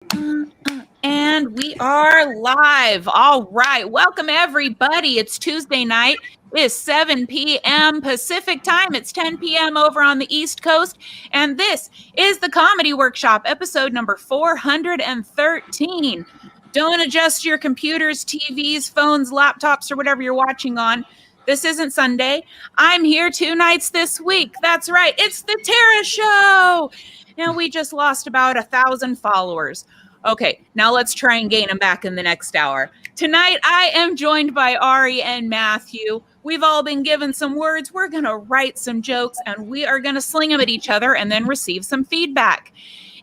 And we are live. All right. Welcome, everybody. It's Tuesday night. It's 7 p.m. Pacific time. It's 10 p.m. over on the East Coast. And this is the Comedy Workshop, episode number 413. Don't adjust your computers, TVs, phones, laptops, or whatever you're watching on. This isn't Sunday. I'm here 2 nights this week. That's right. It's the Tara Show. And we just lost about 1,000 followers. Okay, now let's try and gain them back in the next hour. Tonight, I am joined by Ari and Matthew. We've all been given some words. We're going to write some jokes, and we are going to sling them at each other and then receive some feedback.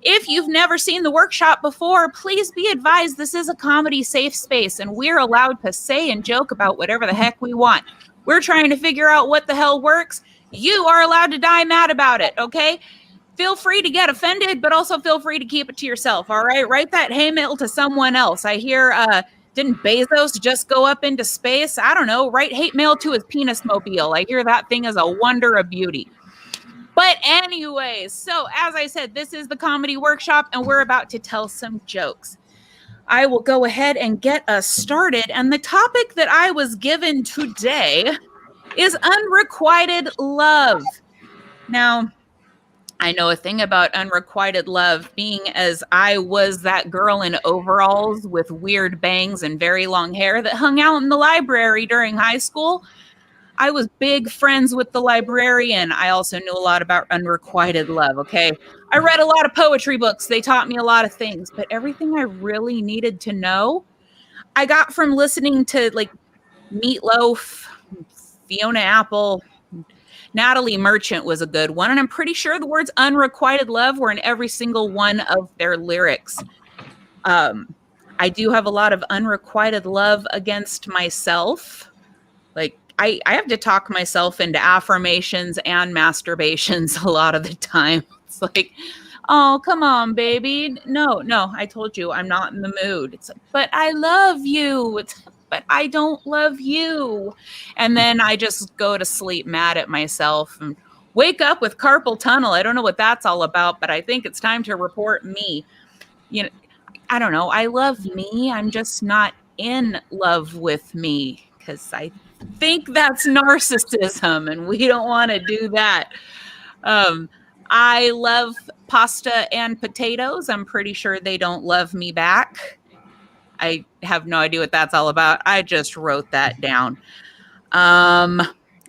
If you've never seen the workshop before, please be advised this is a comedy safe space, and we're allowed to say and joke about whatever the heck we want. We're trying to figure out what the hell works. You are allowed to die mad about it, okay? Feel free to get offended, but also feel free to keep it to yourself, all right? Write that hate mail to someone else. I hear, didn't Bezos just go up into space? I don't know. Write hate mail to his penis mobile. I hear that thing is a wonder of beauty. But anyways, so as I said, this is the Comedy Workshop, and we're about to tell some jokes. I will go ahead and get us started. And the topic that I was given today is unrequited love. Now, I know a thing about unrequited love, being as I was that girl in overalls with weird bangs and very long hair that hung out in the library during high school. I was big friends with the librarian. I also knew a lot about unrequited love, okay? I read a lot of poetry books. They taught me a lot of things, but everything I really needed to know, I got from listening to like Meatloaf, Fiona Apple. Natalie Merchant was a good one, and I'm pretty sure the words unrequited love were in every single one of their lyrics. I do have a lot of unrequited love against myself. Like, I have to talk myself into affirmations and masturbations a lot of the time. It's like, oh, come on, baby. No, I told you I'm not in the mood. It's like, but I love you. But I don't love you. And then I just go to sleep mad at myself and wake up with carpal tunnel. I don't know what that's all about, but I think it's time to report me. You know, I don't know. I love me. I'm just not in love with me because I think that's narcissism, and we don't want to do that. I love pasta and potatoes. I'm pretty sure they don't love me back. I have no idea what that's all about. I just wrote that down.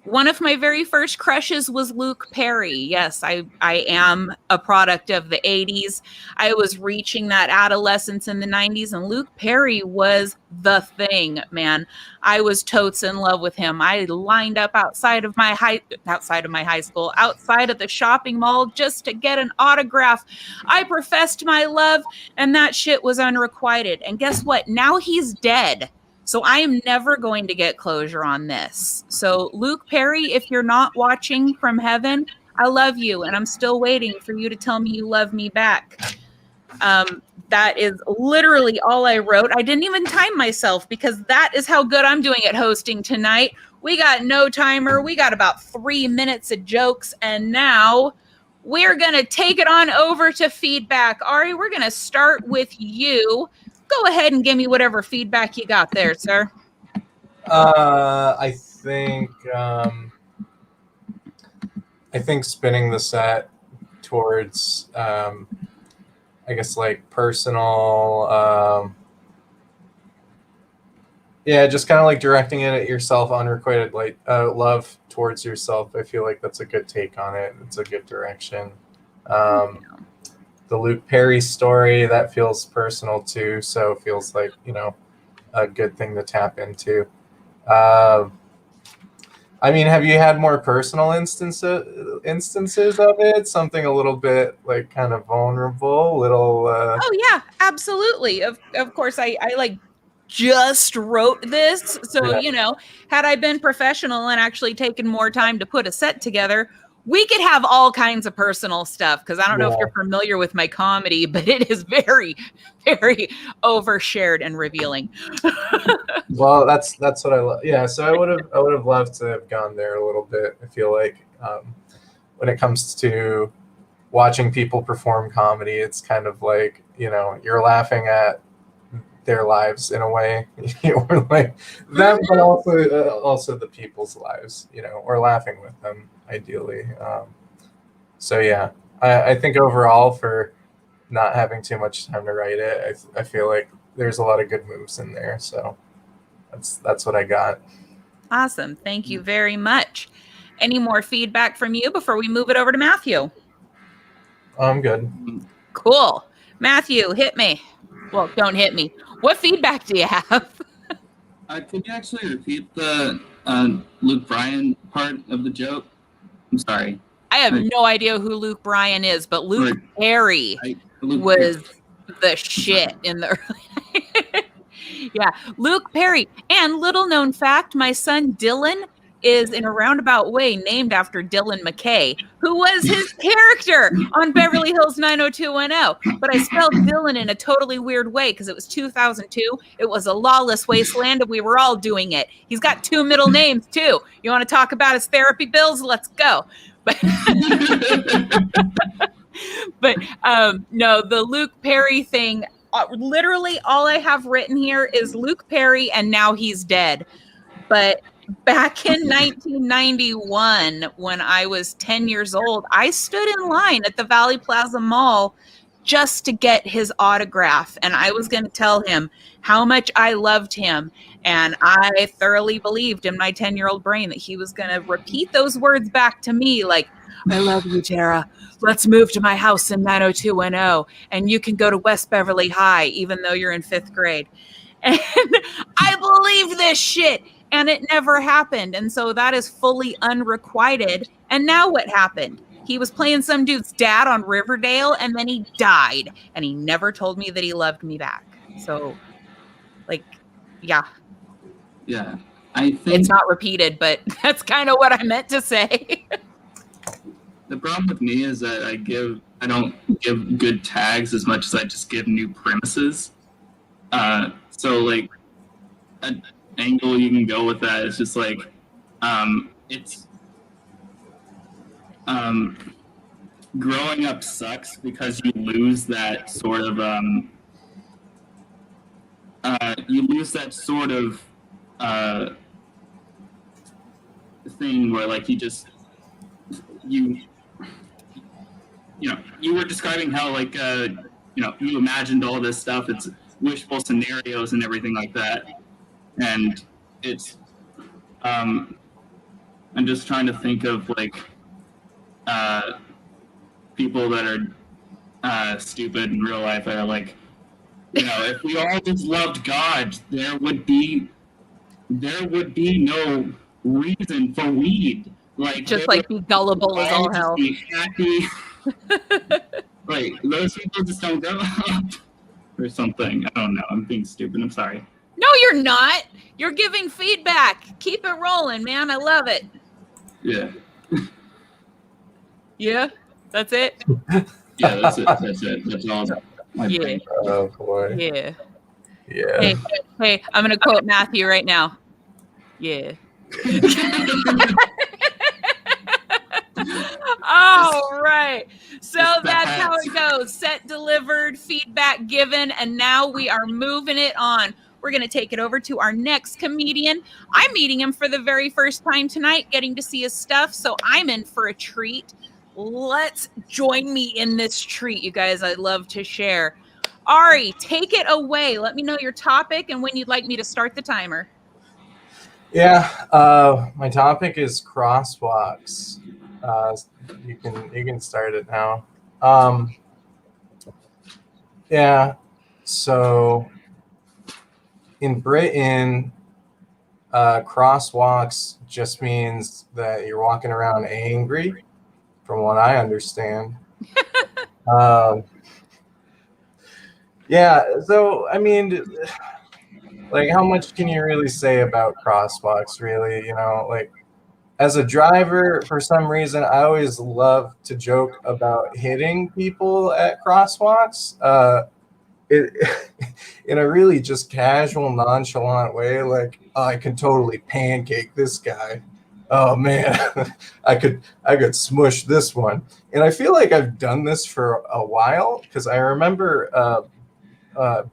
One of my very first crushes was Luke Perry. Yes, I am a product of the 80s. I was reaching that adolescence in the 90s, and Luke Perry was the thing, man. I was totes in love with him. I lined up outside of my high school, outside of the shopping mall just to get an autograph. I professed my love, and that shit was unrequited. And guess what? Now he's dead. So I am never going to get closure on this. So Luke Perry, if you're not watching from heaven, I love you, and I'm still waiting for you to tell me you love me back. That is literally all I wrote. I didn't even time myself because that is how good I'm doing at hosting tonight. We got no timer. We got about 3 minutes of jokes, and now we're going to take it on over to feedback. Ari, we're going to start with you. Go ahead and give me whatever feedback you got there, sir. I think spinning the set towards, I guess, like personal, just kind of like directing it at yourself, unrequited like love towards yourself. I feel like that's a good take on it. It's a good direction. The Luke Perry story, that feels personal too, so it feels like, a good thing to tap into. I mean, have you had more personal instances of it? Something a little bit like kind of vulnerable, Oh yeah, absolutely. Of course, I like just wrote this, so Yeah. Had I been professional and actually taken more time to put a set together, we could have all kinds of personal stuff, because I don't know if you're familiar with my comedy, but it is very, very overshared and revealing. Well, that's what I love. Yeah, so I would have loved to have gone there a little bit. I feel like when it comes to watching people perform comedy, it's kind of like you're laughing at their lives in a way, or like them, but also the people's lives, or laughing with them ideally. So yeah, I think overall for not having too much time to write it, I feel like there's a lot of good moves in there. So that's what I got. Awesome. Thank you very much. Any more feedback from you before we move it over to Matthew? I'm good. Cool. Matthew, hit me. Well, don't hit me. What feedback do you have? Could you actually repeat the Luke Bryan part of the joke? I'm sorry. I have no idea who Luke Bryan is, but Luke Perry was the shit in the early. Yeah, Luke Perry. And little known fact, my son Dylan is in a roundabout way named after Dylan McKay, who was his character on Beverly Hills 90210. But I spelled Dylan in a totally weird way because it was 2002. It was a lawless wasteland and we were all doing it. He's got 2 middle names too. You want to talk about his therapy bills? Let's go. But no, the Luke Perry thing, literally all I have written here is Luke Perry and now he's dead. But back in 1991, when I was 10 years old, I stood in line at the Valley Plaza Mall just to get his autograph. And I was going to tell him how much I loved him. And I thoroughly believed in my 10-year-old brain that he was going to repeat those words back to me like, I love you, Tara. Let's move to my house in 90210. And you can go to West Beverly High, even though you're in 5th grade. And I believed this shit. And it never happened. And so that is fully unrequited. And now what happened? He was playing some dude's dad on Riverdale, and then he died. And he never told me that he loved me back. So, yeah. Yeah. I think it's not repeated, but that's kind of what I meant to say. The problem with me is that I don't give good tags as much as I just give new premises. So like an angle you can go with that is just like it's growing up sucks because you lose that sort of thing where like you were describing how like you imagined all this stuff, it's wishful scenarios and everything like that, and it's I'm just trying to think of like people that are stupid in real life that are like, if we all just loved God, there would be no reason for weed. Like just like be gullible as all hell. Be happy. Like those people just don't grow up or something. I don't know. I'm being stupid. I'm sorry. No, you're not. You're giving feedback. Keep it rolling, man. I love it. Yeah. Yeah? That's it? Yeah, that's it. That's all. Yeah. Oh, boy. Yeah. Yeah. Hey, I'm going to quote Matthew right now. Yeah. All right. So that's how it goes. Set delivered, feedback given, and now we are moving it on. We're going to take it over to our next comedian. I'm meeting him for the very first time tonight, getting to see his stuff, so I'm in for a treat. Let's join me in this treat, you guys. I'd love to share. Ari, take it away. Let me know your topic and when you'd like me to start the timer. Yeah, my topic is crosswalks. You can start it now. Yeah, so in Britain, crosswalks just means that you're walking around angry, from what I understand. Yeah, so I mean, like, how much can you really say about crosswalks, really? Like, as a driver, for some reason, I always love to joke about hitting people at crosswalks. In a really just casual, nonchalant way, like, oh, I can totally pancake this guy. oh man, I could smush this one. And I feel like I've done this for a while because I remember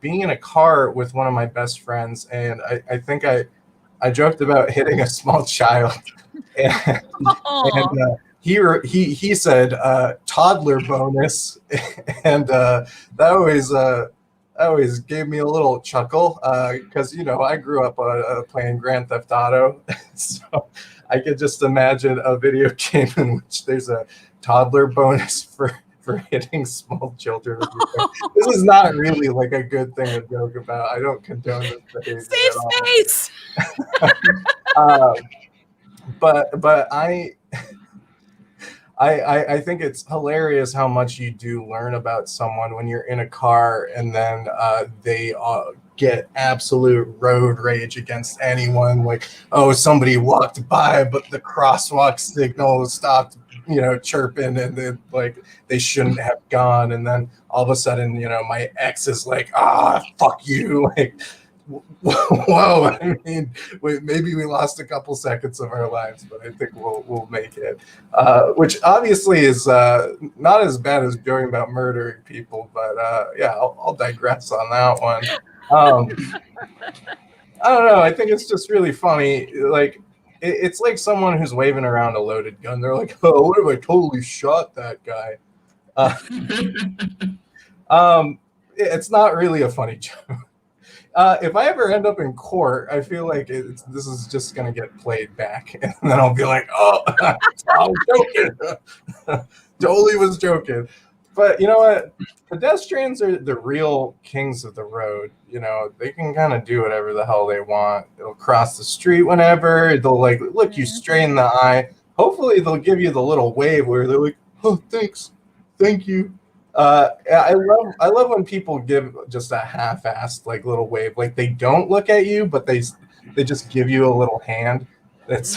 being in a car with one of my best friends, and I think I joked about hitting a small child, and, he said toddler bonus, and that always gave me a little chuckle because I grew up playing Grand Theft Auto, so I could just imagine a video game in which there's a toddler bonus for hitting small children. This is not really like a good thing to joke about. I don't condone this behavior Safe at all. space. But I think it's hilarious how much you do learn about someone when you're in a car and then they get absolute road rage against anyone. Like, oh, somebody walked by, but the crosswalk signal stopped, chirping, and then like they shouldn't have gone. And then all of a sudden, my ex is like, fuck you, like. Whoa! I mean, maybe we lost a couple seconds of our lives, but I think we'll make it. Which obviously is not as bad as joking about murdering people, but yeah, I'll digress on that one. I don't know. I think it's just really funny. Like, it's like someone who's waving around a loaded gun. They're like, "Oh, what if I totally shot that guy?" It's not really a funny joke. If I ever end up in court, I feel like this is just going to get played back. And then I'll be like, oh, I was joking. Totally was joking. But you know what? Pedestrians are the real kings of the road. They can kind of do whatever the hell they want. They'll cross the street whenever. They'll like look you straight in the eye. Hopefully they'll give you the little wave where they're like, oh, thanks. Thank you. I love when people give just a half-assed like little wave, like they don't look at you, but they just give you a little hand. That's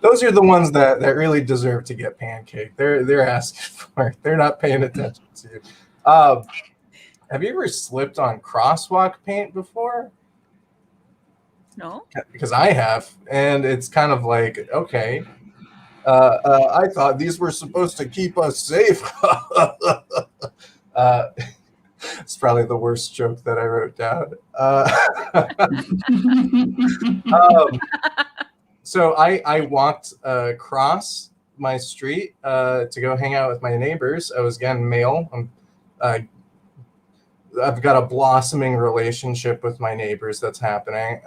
those are the ones that really deserve to get pancaked. They're asking for it. They're not paying attention to you. Have you ever slipped on crosswalk paint before? No. Because I have, and it's kind of like, okay. I thought these were supposed to keep us safe. It's probably the worst joke that I wrote down. So I walked across my street to go hang out with my neighbors. I was getting mail. I've got a blossoming relationship with my neighbors that's happening.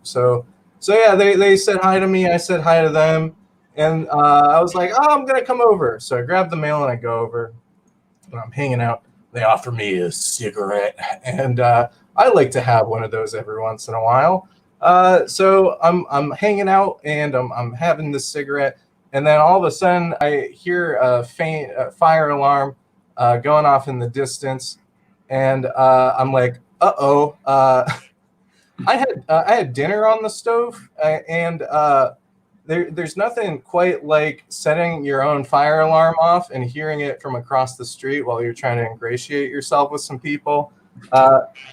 So yeah, they said hi to me. I said hi to them. And I was like, oh, I'm going to come over. So I grabbed the mail and I go over. And I'm hanging out. They offer me a cigarette. And I like to have one of those every once in a while. So I'm hanging out and I'm having this cigarette. And then all of a sudden I hear a faint fire alarm going off in the distance. And I'm like, uh-oh. I had dinner on the stove and there's nothing quite like setting your own fire alarm off and hearing it from across the street while you're trying to ingratiate yourself with some people,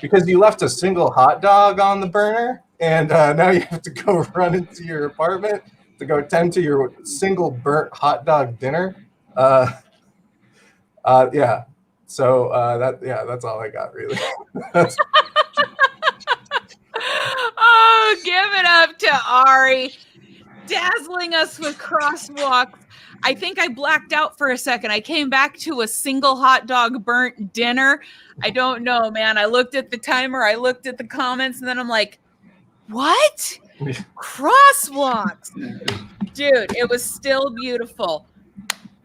because you left a single hot dog on the burner, and now you have to go run into your apartment to go tend to your single burnt hot dog dinner. Yeah. So that's all I got really. Oh, give it up to Ari, dazzling us with crosswalks. I think I blacked out for a second. I came back to a single hot dog burnt dinner. I don't know, man. I looked at the timer, I looked at the comments, and then I'm like, what? Crosswalks. Dude, it was still beautiful.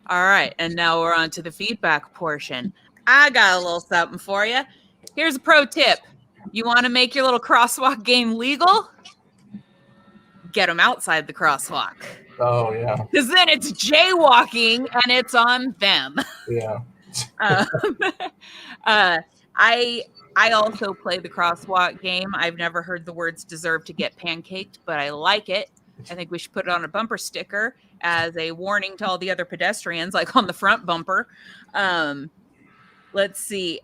All right, and now we're on to the feedback portion. I got a little something for you. Here's a pro tip. You want to make your little crosswalk game legal? Get them outside the crosswalk. Oh, yeah. Because then it's jaywalking and it's on them. Yeah. I also play the crosswalk game. I've never heard the words deserve to get pancaked, but I like it. I think we should put it on a bumper sticker as a warning to all the other pedestrians, like on the front bumper. Let's see.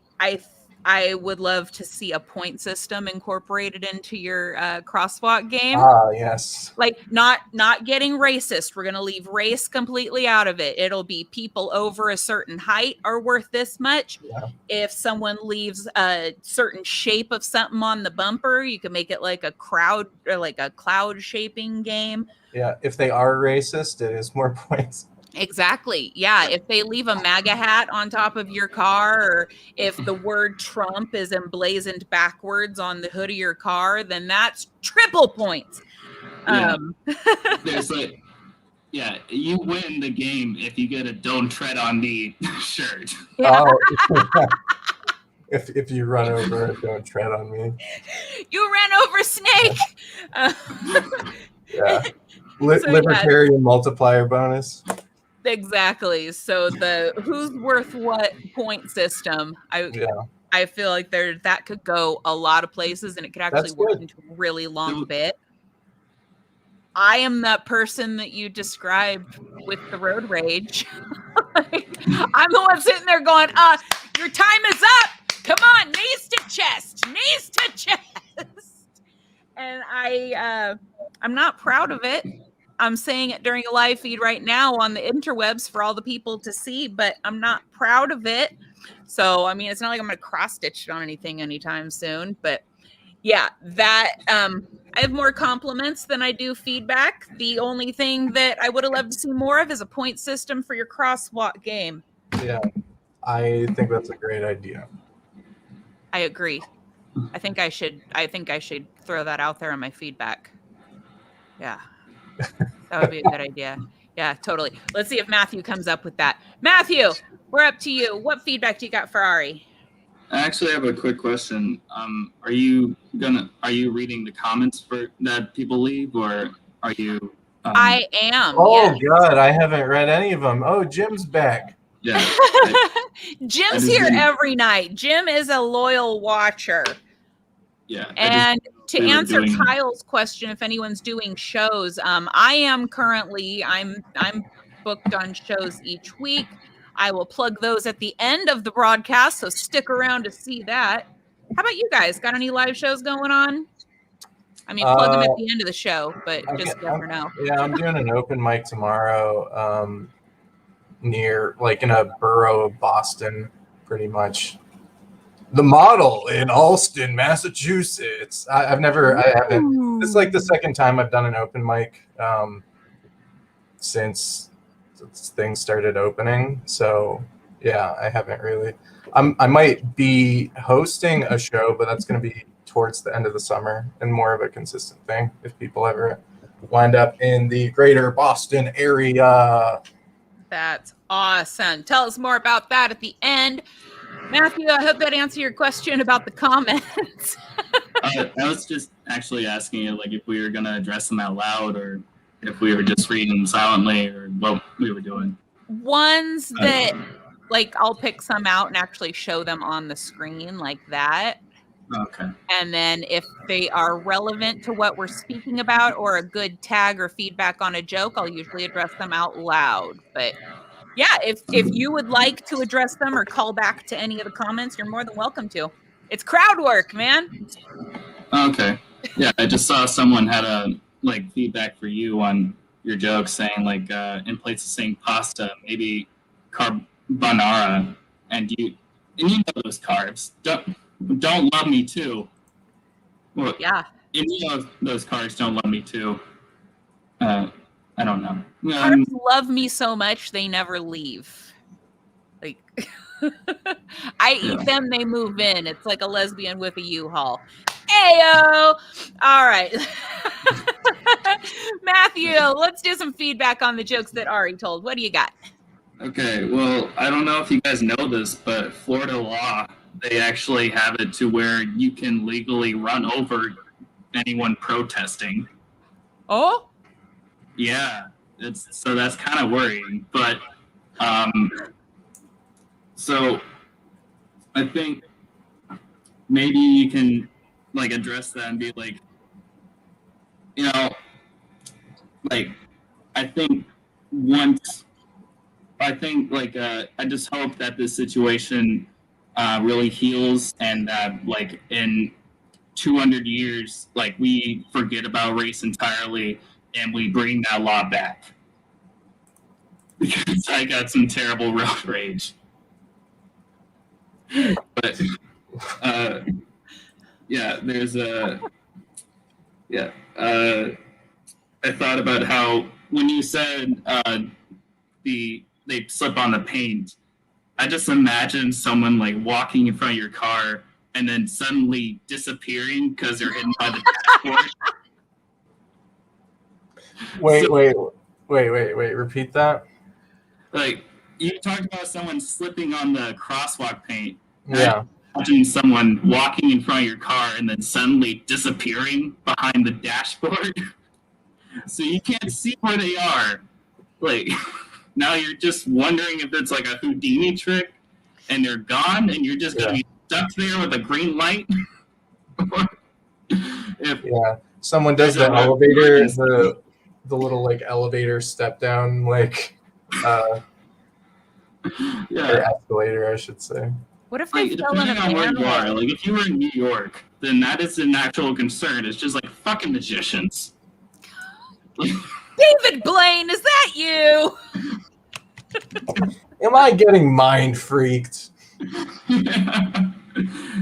I would love to see a point system incorporated into your crosswalk game. Ah, yes. Like not getting racist. We're going to leave race completely out of it. It'll be people over a certain height are worth this much. Yeah. If someone leaves a certain shape of something on the bumper, you can make it like a crowd or like a cloud shaping game. Yeah, if they are racist, it is more points. Exactly. Yeah. If they leave a MAGA hat on top of your car, or if the word Trump is emblazoned backwards on the hood of your car, then that's triple points. Yeah. There's like, yeah, you win the game if you get a "Don't Tread on Me" shirt. Yeah. Oh, if you run over it, don't tread on me. You ran over Snake. Yeah. So, Libertarian multiplier bonus. Exactly. So the who's worth what point system, I feel like that could go a lot of places, and it could actually work into a really long bit. I am that person that you described with the road rage. Like, I'm the one sitting there going, your time is up. Come on, knees to chest. And I'm not proud of it. I'm saying it during a live feed right now on the interwebs for all the people to see, but I'm not proud of it. So, I mean, it's not like I'm going to cross stitch it on anything anytime soon, but yeah, that I have more compliments than I do feedback. The only thing that I would have loved to see more of is a point system for your crosswalk game. Yeah, I think that's a great idea. I agree. I think I should throw that out there in my feedback. Yeah. That would be a good idea. Yeah, totally. Let's see if Matthew comes up with that. Matthew, we're up to you. What feedback do you got for Ari? I actually have a quick question. Are you reading the comments that people leave, or are you? I am. Oh, yes. God, I haven't read any of them. Oh, Jim's back. Yeah. Jim's here every night. Jim is a loyal watcher. Yeah. And to answer Kyle's question, if anyone's doing shows, I am currently. I'm booked on shows each week. I will plug those at the end of the broadcast, so stick around to see that. How about you guys? Got any live shows going on? I mean, plug them at the end of the show, but just yes or no. Yeah, I'm doing an open mic tomorrow near, like, in a borough of Boston, pretty much. The Model in Allston, Massachusetts. I haven't. It's like the second time I've done an open mic since things started opening. So yeah, I haven't really. I might be hosting a show, but that's going to be towards the end of the summer and more of a consistent thing if people ever wind up in the greater Boston area. That's awesome. Tell us more about that at the end. Matthew, I hope that answered your question about the comments. I was just actually asking you, like, if we were going to address them out loud, or if we were just reading them silently, or what we were doing. Ones that, like, I'll pick some out and actually show them on the screen like that. Okay. And then if they are relevant to what we're speaking about, or a good tag or feedback on a joke, I'll usually address them out loud. But yeah, if you would like to address them or call back to any of the comments, you're more than welcome to. It's crowd work, man. Okay. Yeah, I just saw someone had a feedback for you on your joke, saying in place of saying pasta, maybe carbonara, and you know those carbs. Don't love me too. Well, yeah. And you know those carbs don't love me too. I don't know. Carbs love me so much they never leave. Like, I eat them, they move in. It's like a lesbian with a U-Haul. Ayo! All right. Matthew, let's do some feedback on the jokes that Ari told. What do you got? Okay, well, I don't know if you guys know this, but Florida law, they actually have it to where you can legally run over anyone protesting. Oh? Yeah, so that's kind of worrying, but so I think maybe you can address that and be like, I just hope that this situation really heals, and that like in 200 years, like we forget about race entirely, and we bring that law back. Because I got some terrible road rage. But yeah, there's a I thought about how when you said they slip on the paint, I just imagined someone like walking in front of your car and then suddenly disappearing because they're hidden by the dashboard. Wait. Repeat that. Like you talked about someone slipping on the crosswalk paint. Yeah. Imagine someone walking in front of your car and then suddenly disappearing behind the dashboard. So you can't see where they are. Like now you're just wondering if it's like a Houdini trick and they're gone and you're just gonna be stuck there with a green light. Someone does the elevator, the little like elevator step down, like or escalator, I should say. What if they fell in a depending on where you are, like if you were in New York, then that is an actual concern. It's just like fucking magicians. David Blaine, is that you? Am I getting mind freaked?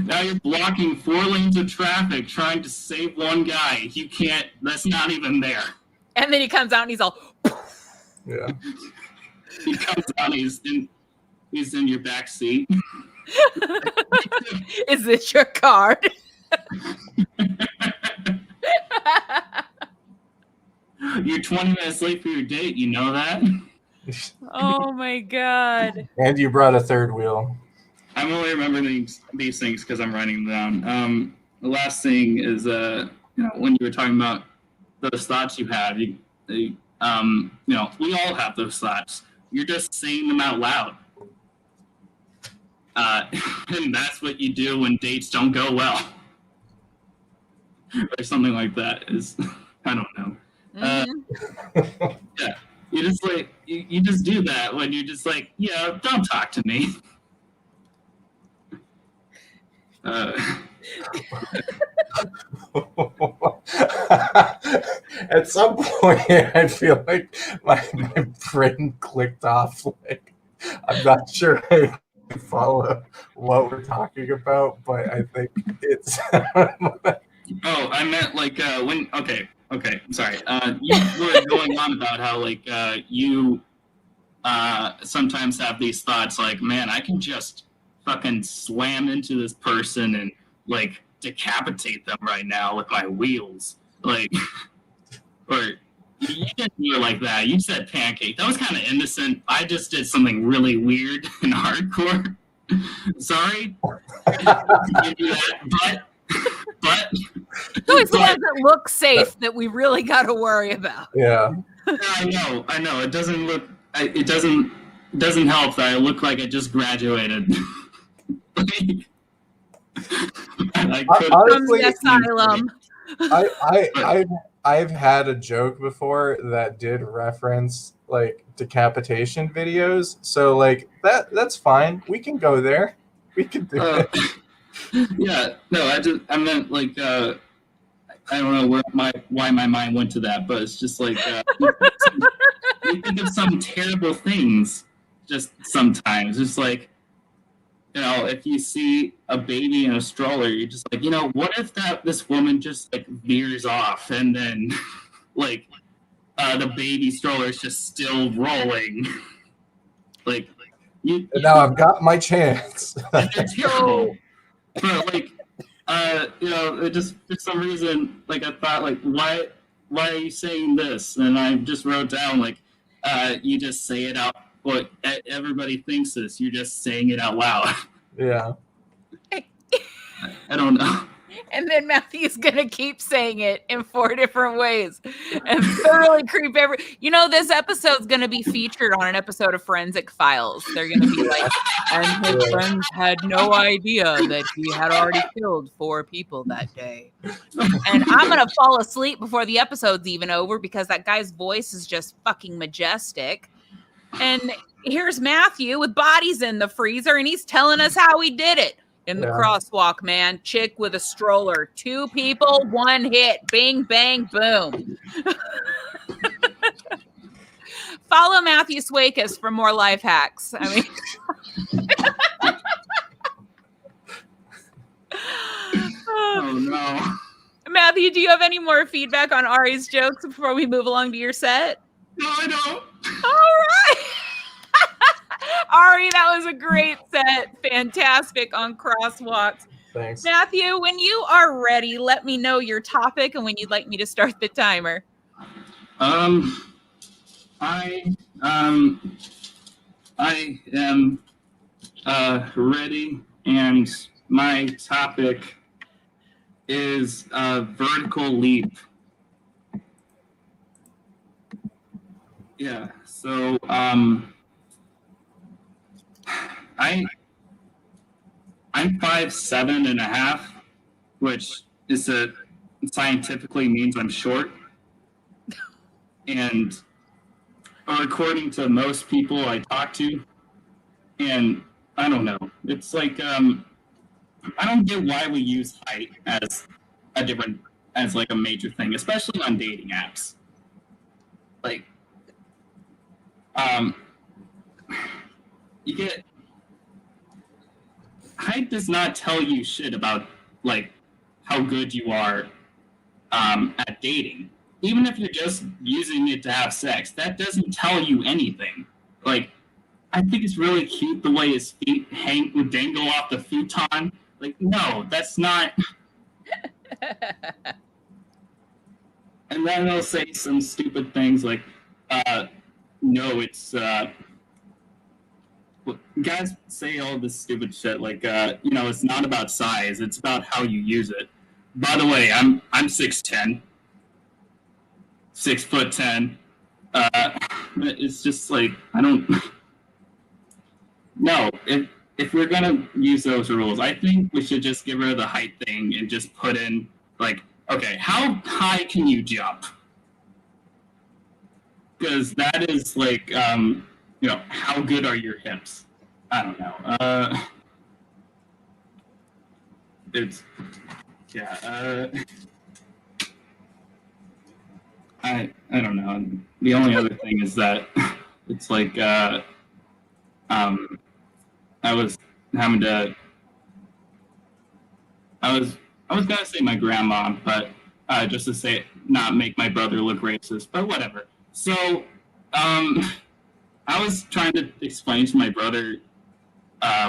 Now you're blocking 4 lanes of traffic trying to save one guy. You can't. That's not even there. And then he comes out and he's all. Yeah. He comes out. He's in your back seat. Is this your card? You're 20 minutes late for your date. You know that? Oh my god. And you brought a third wheel. I'm only remembering these things because I'm writing them down. The last thing is, when you were talking about those thoughts you have, we all have those thoughts. You're just saying them out loud. And that's what you do when dates don't go well. Or something like that is, I don't know. Yeah, you just like, you just do that when you're just like, yeah, don't talk to me. At some point, I feel like my brain clicked off. Like, I'm not sure I follow what we're talking about, but I think it's. Oh, I meant like when. Okay, sorry. You were going on about how like you sometimes have these thoughts like, man, I can just fucking slam into this person and like decapitate them right now with my wheels, like, or you didn't do it like that. You said pancake. That was kind of innocent. I just did something really weird and hardcore. Sorry. You do that, but it's always the ones that look safe that we really got to worry about. Yeah. I know. It doesn't look. It doesn't help that I look like I just graduated. Honestly, asylum. I've had a joke before that did reference like decapitation videos, so like that's fine. We can go there. We can do it. Yeah, no, I meant like I don't know why my mind went to that, but it's just like you think of some terrible things just sometimes. It's like, if you see a baby in a stroller, you're just like, what if this woman just like veers off and then like the baby stroller is just still rolling. Like now I've got my chance. They're terrible. But like it just for some reason like I thought like why are you saying this? And I just wrote down like you just say it out. What everybody thinks this. You're just saying it out loud. Yeah. I don't know. And then Matthew's gonna keep saying it in 4 different ways and thoroughly creep this episode's gonna be featured on an episode of Forensic Files. They're gonna be like, and his friends had no idea that he had already killed 4 people that day. And I'm gonna fall asleep before the episode's even over because that guy's voice is just fucking majestic. And here's Matthew with bodies in the freezer, and he's telling us how he did it. In the crosswalk, man. Chick with a stroller. 2 people, 1 hit. Bing, bang, boom. Follow Matthew Swakis for more life hacks. I mean... Oh, no. Matthew, do you have any more feedback on Ari's jokes before we move along to your set? No, I don't. All right. Ari, that was a great set. Fantastic on crosswalks. Thanks. Matthew, when you are ready, let me know your topic and when you'd like me to start the timer. I am ready, and my topic is vertical leap. Yeah, so I'm 5'7.5", which is scientifically means I'm short. And according to most people I talk to, and I don't know, it's like I don't get why we use height as like a major thing, especially on dating apps. Like, you get height does not tell you shit about like how good you are at dating. Even if you're just using it to have sex, that doesn't tell you anything. Like, I think it's really cute the way his feet dangle off the futon. Like, no, that's not. And then they'll say some stupid things like, no, it's, guys say all this stupid shit like, it's not about size, it's about how you use it. By the way, I'm 6'10", 6'10". It's just like, I don't. No, if we're gonna use those rules, I think we should just get rid of the height thing and just put in like, okay, how high can you jump? Because that is like, how good are your hips? I don't know. It's, yeah. I don't know. The only other thing is that it's like I was gonna say my grandma, but just to say not make my brother look racist, but whatever. So I was trying to explain to my brother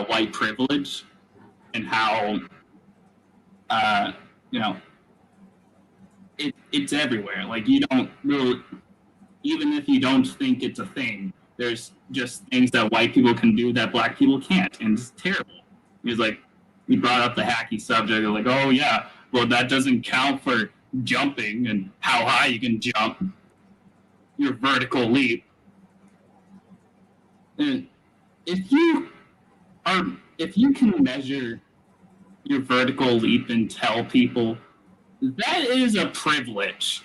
white privilege and how it's everywhere. Like, you don't really, even if you don't think it's a thing, there's just things that white people can do that black people can't, and it's terrible. He's like, he brought up the hacky subject of like, oh yeah, well that doesn't count for jumping and how high you can jump, your vertical leap. And if you can measure your vertical leap and tell people, that is a privilege.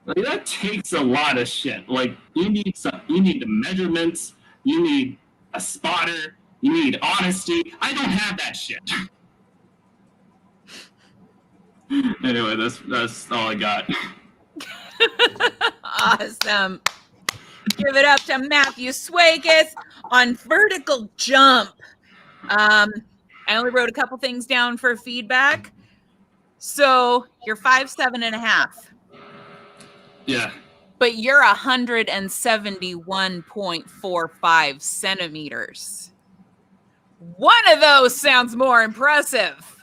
Like, that takes a lot of shit. Like, you need the measurements, you need a spotter, you need honesty. I don't have that shit. Anyway, that's all I got. Awesome. Give it up to Matthew Swakis on vertical jump. I only wrote a couple things down for feedback. So you're 5'7.5". Yeah. But you're 171.45 centimeters. One of those sounds more impressive.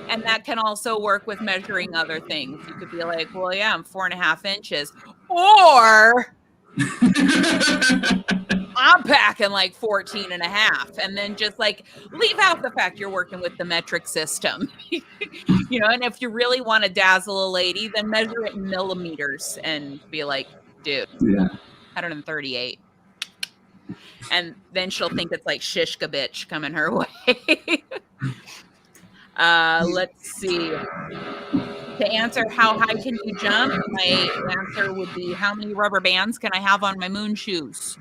And that can also work with measuring other things. You could be like, well, yeah, I'm 4.5 inches. Or I'm packing like 14.5. And then just like leave out the fact you're working with the metric system. And if you really want to dazzle a lady, then measure it in millimeters and be like, dude, 138. And then she'll think it's like Shishka bitch coming her way. Let's see. To answer how high can you jump, my answer would be how many rubber bands can I have on my moon shoes?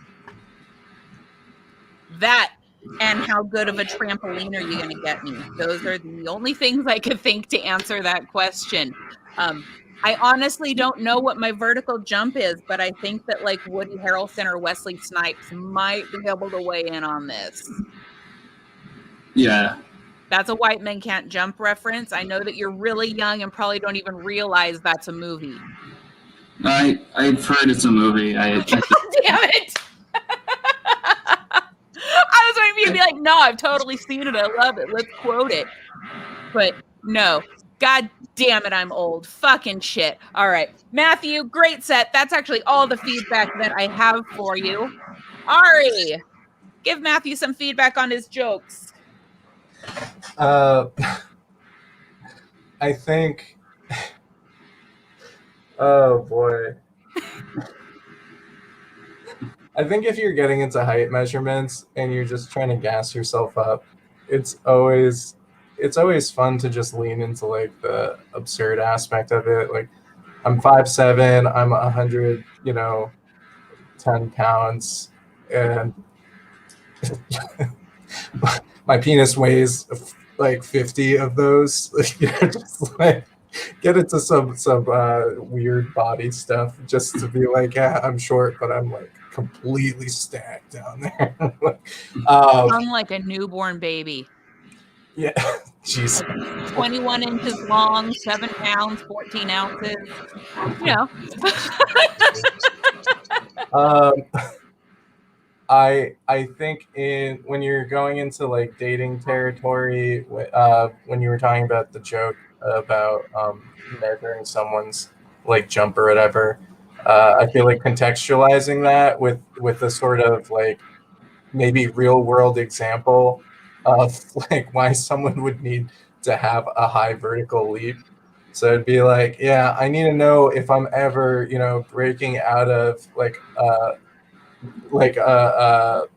That and how good of a trampoline are you going to get me? Those are the only things I could think to answer that question. I honestly don't know what my vertical jump is, but I think that like Woody Harrelson or Wesley Snipes might be able to weigh in on this. Yeah. That's a white men can't jump reference. I know that you're really young and probably don't even realize that's a movie. I've heard it's a movie. Damn it! I was waiting for you to be like, no, I've totally seen it. I love it. Let's quote it. But no. God damn it, I'm old. Fucking shit. All right. Matthew, great set. That's actually all the feedback that I have for you. Ari, give Matthew some feedback on his jokes. I think. Oh boy. I think if you're getting into height measurements and you're just trying to gas yourself up, it's always fun to just lean into like the absurd aspect of it. Like, I'm 5'7", I'm 100, 10 pounds, and my penis weighs like 50 of those. Just like get into some weird body stuff just to be like, yeah, I'm short, but I'm like completely stacked down there. I'm like a newborn baby. Yeah, jeez. 21 inches long, 7 pounds, 14 ounces. I think when you're going into like dating territory, when you were talking about the joke about measuring someone's like jump or whatever, I feel like contextualizing that with a sort of like maybe real world example of like why someone would need to have a high vertical leap. So it'd be like, yeah, I need to know if I'm ever, breaking out of like a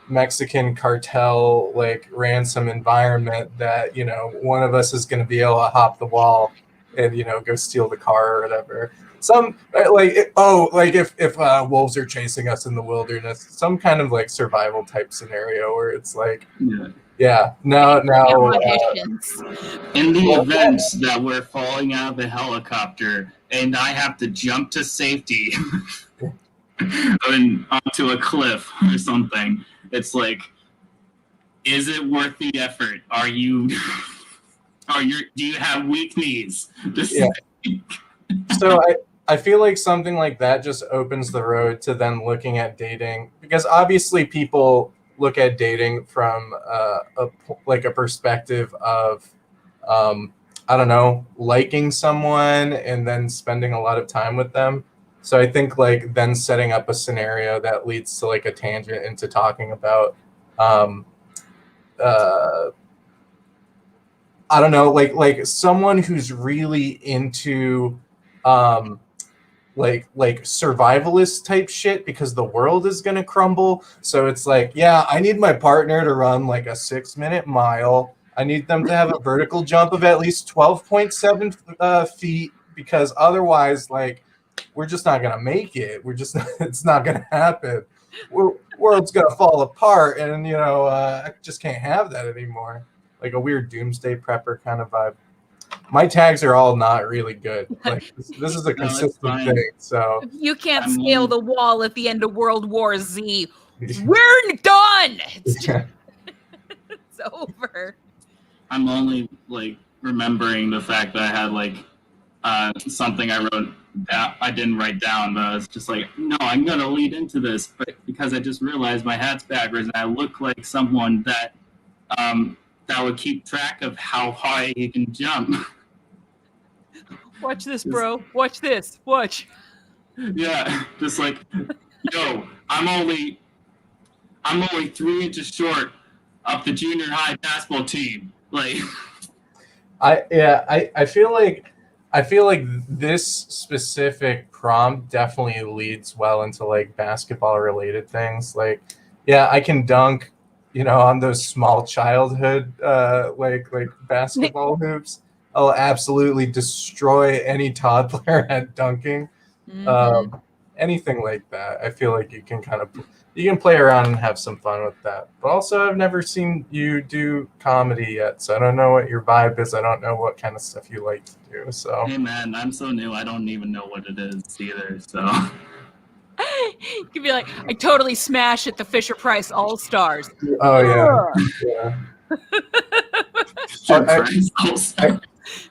Mexican cartel like ransom environment that one of us is going to be able to hop the wall and go steal the car or whatever. Some if wolves are chasing us in the wilderness, some kind of like survival type scenario where it's like now in the event that we're falling out of the helicopter and I have to jump to safety and onto a cliff or something, it's like, is it worth the effort? Do you have weak knees? So I feel like something like that just opens the road to then looking at dating, because obviously people look at dating from a perspective of I don't know, liking someone and then spending a lot of time with them. So I think like then setting up a scenario that leads to like a tangent into talking about I don't know, like someone who's really into like survivalist type shit because the world is gonna crumble. So it's like, yeah, I need my partner to run like a 6-minute mile. I need them to have a vertical jump of at least 12.7 feet, because otherwise, like, we're just not gonna make it. It's not gonna happen. World's gonna fall apart, and I just can't have that anymore. Like a weird doomsday prepper kind of vibe. My tags are all not really good. Like this is a consistent thing. So you can't scale the wall at the end of World War Z. We're done. It's over. I'm only like remembering the fact that I had like something I wrote down. I didn't write down, but I was just like, no, I'm gonna lead into this, but because I just realized my hat's backwards and I look like someone that would keep track of how high he can jump. Watch this, bro. Watch this. Watch. Yeah, just like, yo, I'm only 3 inches short of the junior high basketball team. Like, I feel like this specific prompt definitely leads well into like basketball related things. Like, yeah, I can dunk, on those small childhood like basketball hoops. I'll absolutely destroy any toddler at dunking. Anything like that. I feel like you can play around and have some fun with that. But also, I've never seen you do comedy yet, so I don't know what your vibe is. I don't know what kind of stuff you like to do. So Hey man, I'm so new. I don't even know what it is either. So You could be like, I totally smash at the Fisher Price All Stars. oh yeah.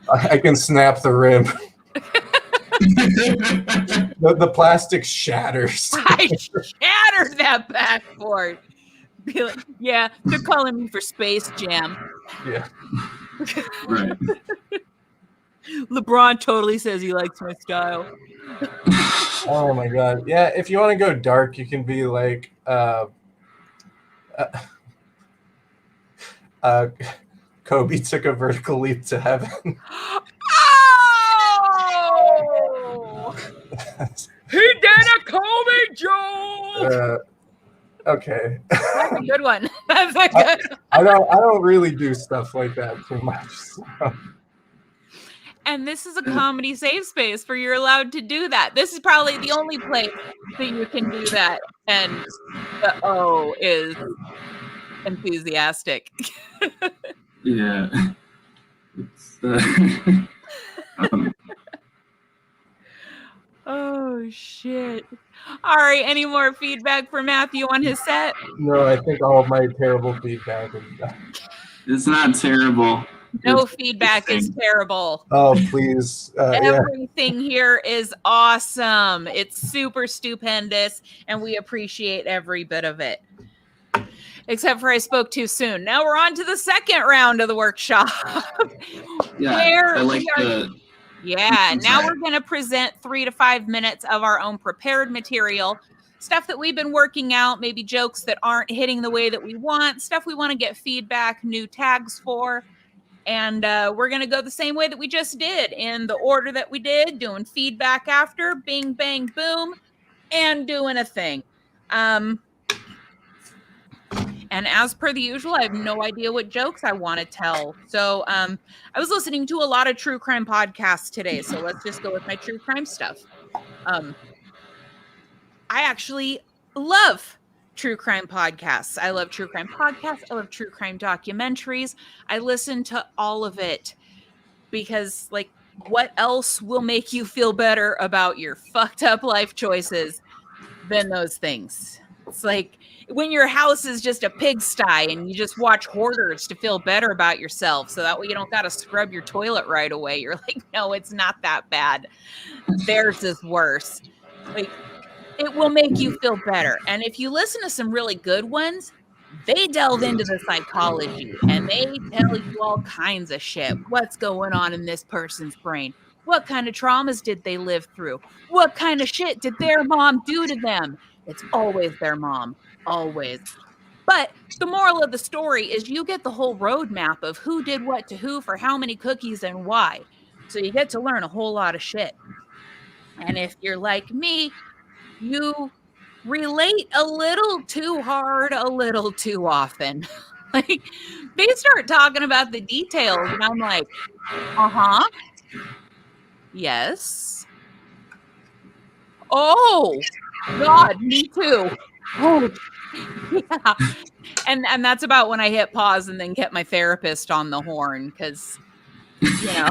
I can snap the rim. The plastic shatters. I shattered that backboard. Be like, yeah, they're calling me for Space Jam. Yeah. Right. LeBron totally says he likes my style. Oh my god. Yeah, if you want to go dark, you can be like Kobe took a vertical leap to heaven. Oh! He did a Kobe joke. Okay. That's a good one. That's a good one. I don't really do stuff like that too much. So. And this is a comedy safe space where you're allowed to do that. This is probably the only place that you can do that, and the O is enthusiastic. Yeah. It's, Oh shit. All right, any more feedback for Matthew on his set? No, I think all of my terrible feedback is done. It's not terrible. No feedback is terrible. Oh, please. Everything here is awesome. It's super stupendous, and we appreciate every bit of it. Except for I spoke too soon. Now we're on to the second round of the workshop. Yeah, Now we're going to present 3 to 5 minutes of our own prepared material. Stuff that we've been working out, maybe jokes that aren't hitting the way that we want, stuff we want to get feedback, new tags for. And we're going to go the same way that we just did, in the order that we did, doing feedback after, bing, bang, boom, and doing a thing. And as per the usual, I have no idea what jokes I want to tell. So I was listening to a lot of true crime podcasts today. So let's just go with my true crime stuff. I actually love true crime podcasts. I love true crime podcasts. I love true crime documentaries. I listen to all of it because, like, what else will make you feel better about your fucked up life choices than those things? It's like when your house is just a pigsty and you just watch Hoarders to feel better about yourself, so that way you don't got to scrub your toilet right away. You're like, no, it's not that bad. Theirs is worse. Like, it will make you feel better. And if you listen to some really good ones, they delve into the psychology and they tell you all kinds of shit. What's going on in this person's brain? What kind of traumas did they live through? What kind of shit did their mom do to them? It's always their mom. Always. But the moral of the story is you get the whole roadmap of who did what to who for how many cookies and why. So you get to learn a whole lot of shit. And if you're like me, you relate a little too hard, a little too often. Like, they start talking about the details, and I'm like, yes. Oh, God, me too. Oh, yeah. And that's about when I hit pause and then get my therapist on the horn, because, you know,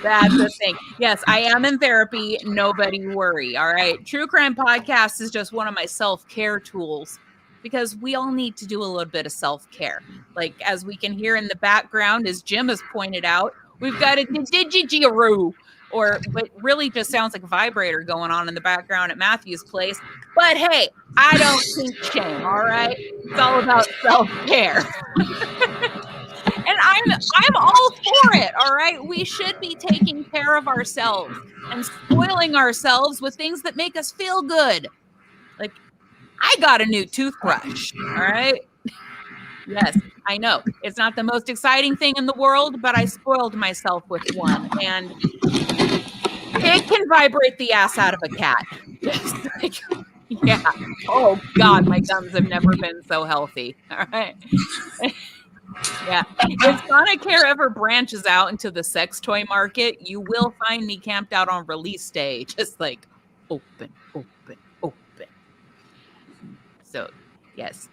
that's the thing. Yes, I am in therapy. Nobody worry. All right. True Crime Podcast is just one of my self-care tools, because we all need to do a little bit of self-care. Like, as we can hear in the background, as Jim has pointed out, we've got a didgeridoo, but really just sounds like a vibrator going on in the background at Matthew's place. But hey, I don't think shame, all right? It's all about self-care. And I'm all for it, all right? We should be taking care of ourselves and spoiling ourselves with things that make us feel good. Like, I got a new toothbrush, all right? Yes, I know. It's not the most exciting thing in the world, but I spoiled myself with one, and it can vibrate the ass out of a cat. Like, yeah. Oh, God, my gums have never been so healthy, all right? Yeah. If Sonicare ever branches out into the sex toy market, you will find me camped out on release day, just like open, open, open. So, yes.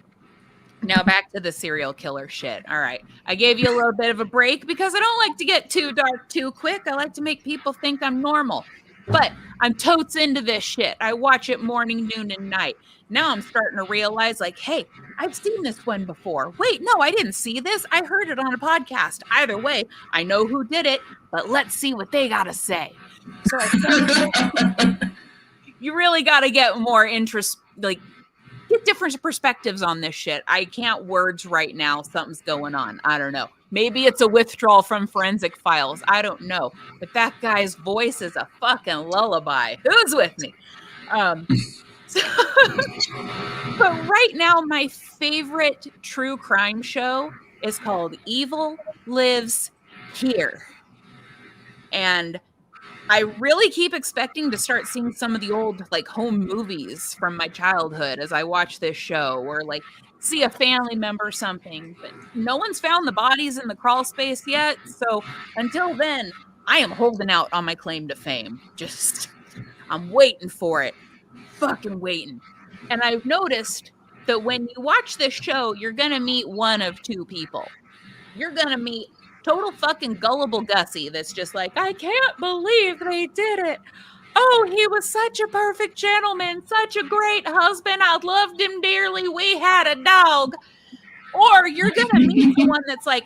Now back to the serial killer shit. All right. I gave you a little bit of a break because I don't like to get too dark too quick. I like to make people think I'm normal. But I'm totes into this shit. I watch it morning, noon, and night. Now I'm starting to realize, like, hey, I've seen this one before. Wait, no, I didn't see this. I heard it on a podcast. Either way, I know who did it, but let's see what they got to say. So I started, you really got to get more interest, like, get different perspectives on this shit. I can't words right now. Something's going on. I don't know. Maybe it's a withdrawal from Forensic Files. I don't know. But that guy's voice is a fucking lullaby. Who's with me? But right now, my favorite true crime show is called Evil Lives Here. And I really keep expecting to start seeing some of the old like home movies from my childhood as I watch this show, or like see a family member or something. But no one's found the bodies in the crawl space yet. So until then, I am holding out on my claim to fame. Just I'm waiting for it. Fucking waiting. And I've noticed that when you watch this show, you're gonna meet one of two people. You're gonna meet total fucking gullible Gussie that's just like, I can't believe they did it. Oh, he was such a perfect gentleman, such a great husband. I loved him dearly. We had a dog. Or you're going to meet the one that's like,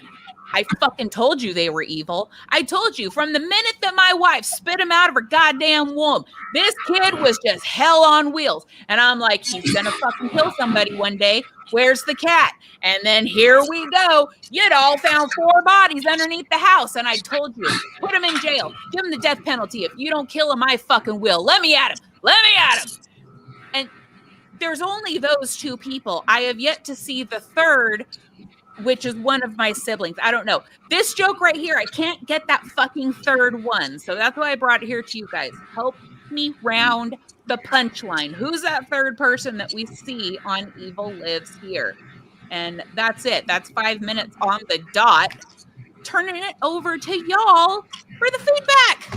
I fucking told you they were evil. I told you from the minute that my wife spit him out of her goddamn womb, this kid was just hell on wheels. And I'm like, he's going to fucking kill somebody one day. Where's the cat? And then here we go. You'd all found 4 bodies underneath the house. And I told you, put him in jail. Give him the death penalty. If you don't kill him, I fucking will. Let me at him. Let me at him. And there's only those 2 people. I have yet to see the third, which is one of my siblings. I don't know. This joke right here, I can't get that fucking third one. So that's why I brought it here to you guys. Help me round the punchline. Who's that third person that we see on Evil Lives Here? And that's it. That's 5 minutes on the dot. Turning it over to y'all for the feedback.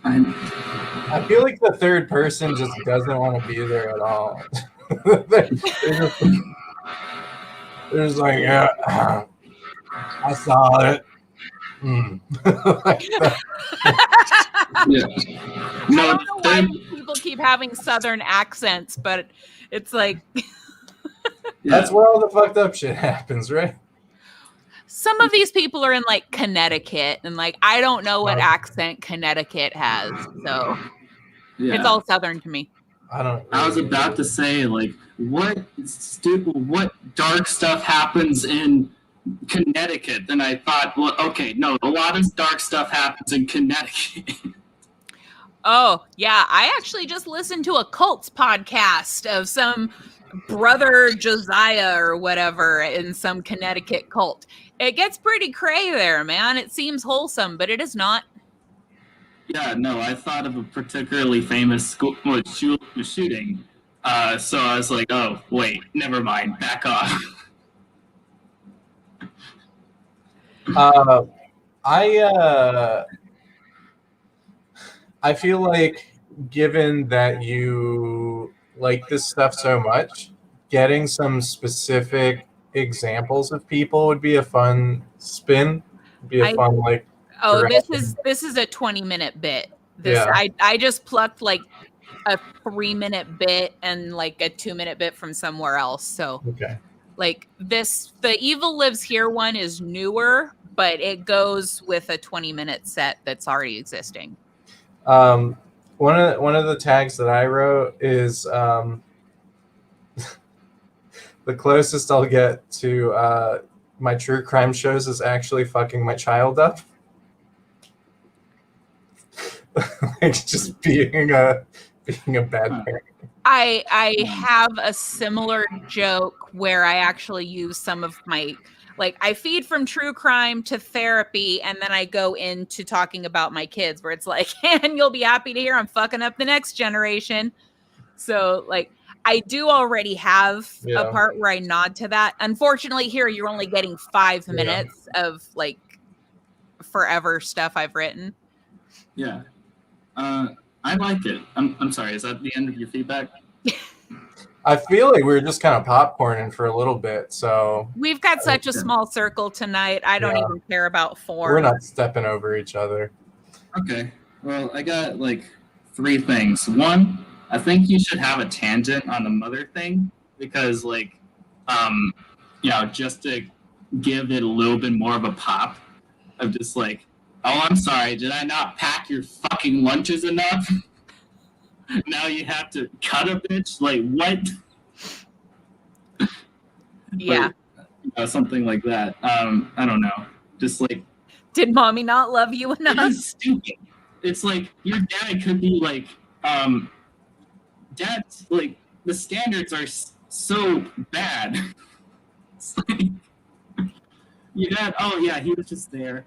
I feel like the third person just doesn't want to be there at all. they're just like, yeah, I saw it. Like Yeah. I No, don't know why people keep having Southern accents, but it's like that's where all the fucked up shit happens, right? some of these people are in like Connecticut, and like I don't know what accent Connecticut has, so it's all Southern to me. I was about to say, like, what dark stuff happens in Connecticut? And I thought, well, okay, no, a lot of dark stuff happens in Connecticut. Oh, yeah. I actually just listened to a cults podcast of some brother Josiah or whatever in some Connecticut cult. It gets pretty cray there, man. It seems wholesome, but it is not. Yeah, no, I thought of a particularly famous school shooting. So I was like, oh, wait, never mind, back off. I feel like, given that you like this stuff so much, getting some specific examples of people would be a fun spin. Be a fun like. Oh, this is a 20-minute bit. I just plucked like a 3-minute bit and like a 2-minute bit from somewhere else. So okay. Like the Evil Lives Here one is newer, but it goes with a 20-minute set that's already existing. One of the tags that I wrote is the closest I'll get to my true crime shows is actually fucking my child up. Like just being a bad parent. I have a similar joke where I actually use some of my, like, I feed from true crime to therapy, and then I go into talking about my kids, where it's like, and you'll be happy to hear I'm fucking up the next generation. So, like, I do already have a Yeah. part where I nod to that. Unfortunately, here you're only getting 5 minutes of like forever stuff I've written. Yeah. I like it. I'm sorry, is that the end of your feedback? I feel like we were just kind of popcorning for a little bit, so We've got such a small circle tonight. I don't even care about form. we're not stepping over each other. Okay. Well, I got like 3 things. One, I think you should have a tangent on the mother thing because, like, just to give it a little bit more of a pop of just like, oh, I'm sorry, did I not pack your fucking lunches enough? Now you have to cut a bitch? Like, what? Yeah. Like, something like that. I don't know. Just like, did mommy not love you enough? It's stupid. It's like your dad could be like, dad's like the standards are so bad. It's like your dad. Oh yeah, he was just there.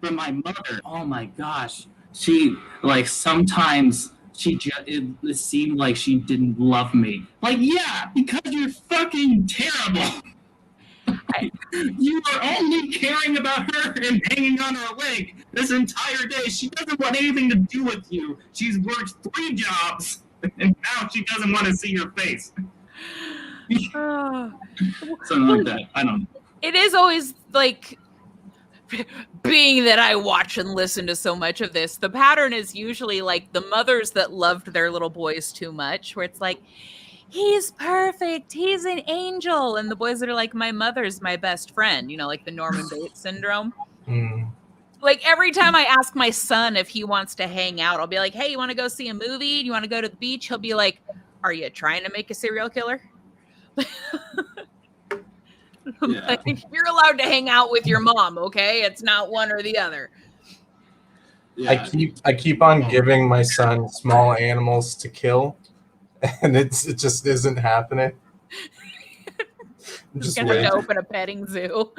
But my mother. Oh my gosh, she like sometimes it seemed like she didn't love me. Like yeah, because you're fucking terrible. You are only caring about her and hanging on her leg this entire day. She doesn't want anything to do with you. She's worked 3 jobs, and now she doesn't want to see your face. Something like that. I don't know. It is always like, being that I watch and listen to so much of this, the pattern is usually like the mothers that loved their little boys too much, where it's like, he's perfect, he's an angel, and the boys that are like, my mother's my best friend, like the Norman Bates syndrome. Like every time I ask my son if he wants to hang out, I'll be like, hey, you want to go see a movie? Do you want to go to the beach? He'll be like, are you trying to make a serial killer? Yeah. Like, you're allowed to hang out with your mom, okay? It's not one or the other. Yeah. I keep on giving my son small animals to kill, and it just isn't happening. I'm just gonna have to open a petting zoo.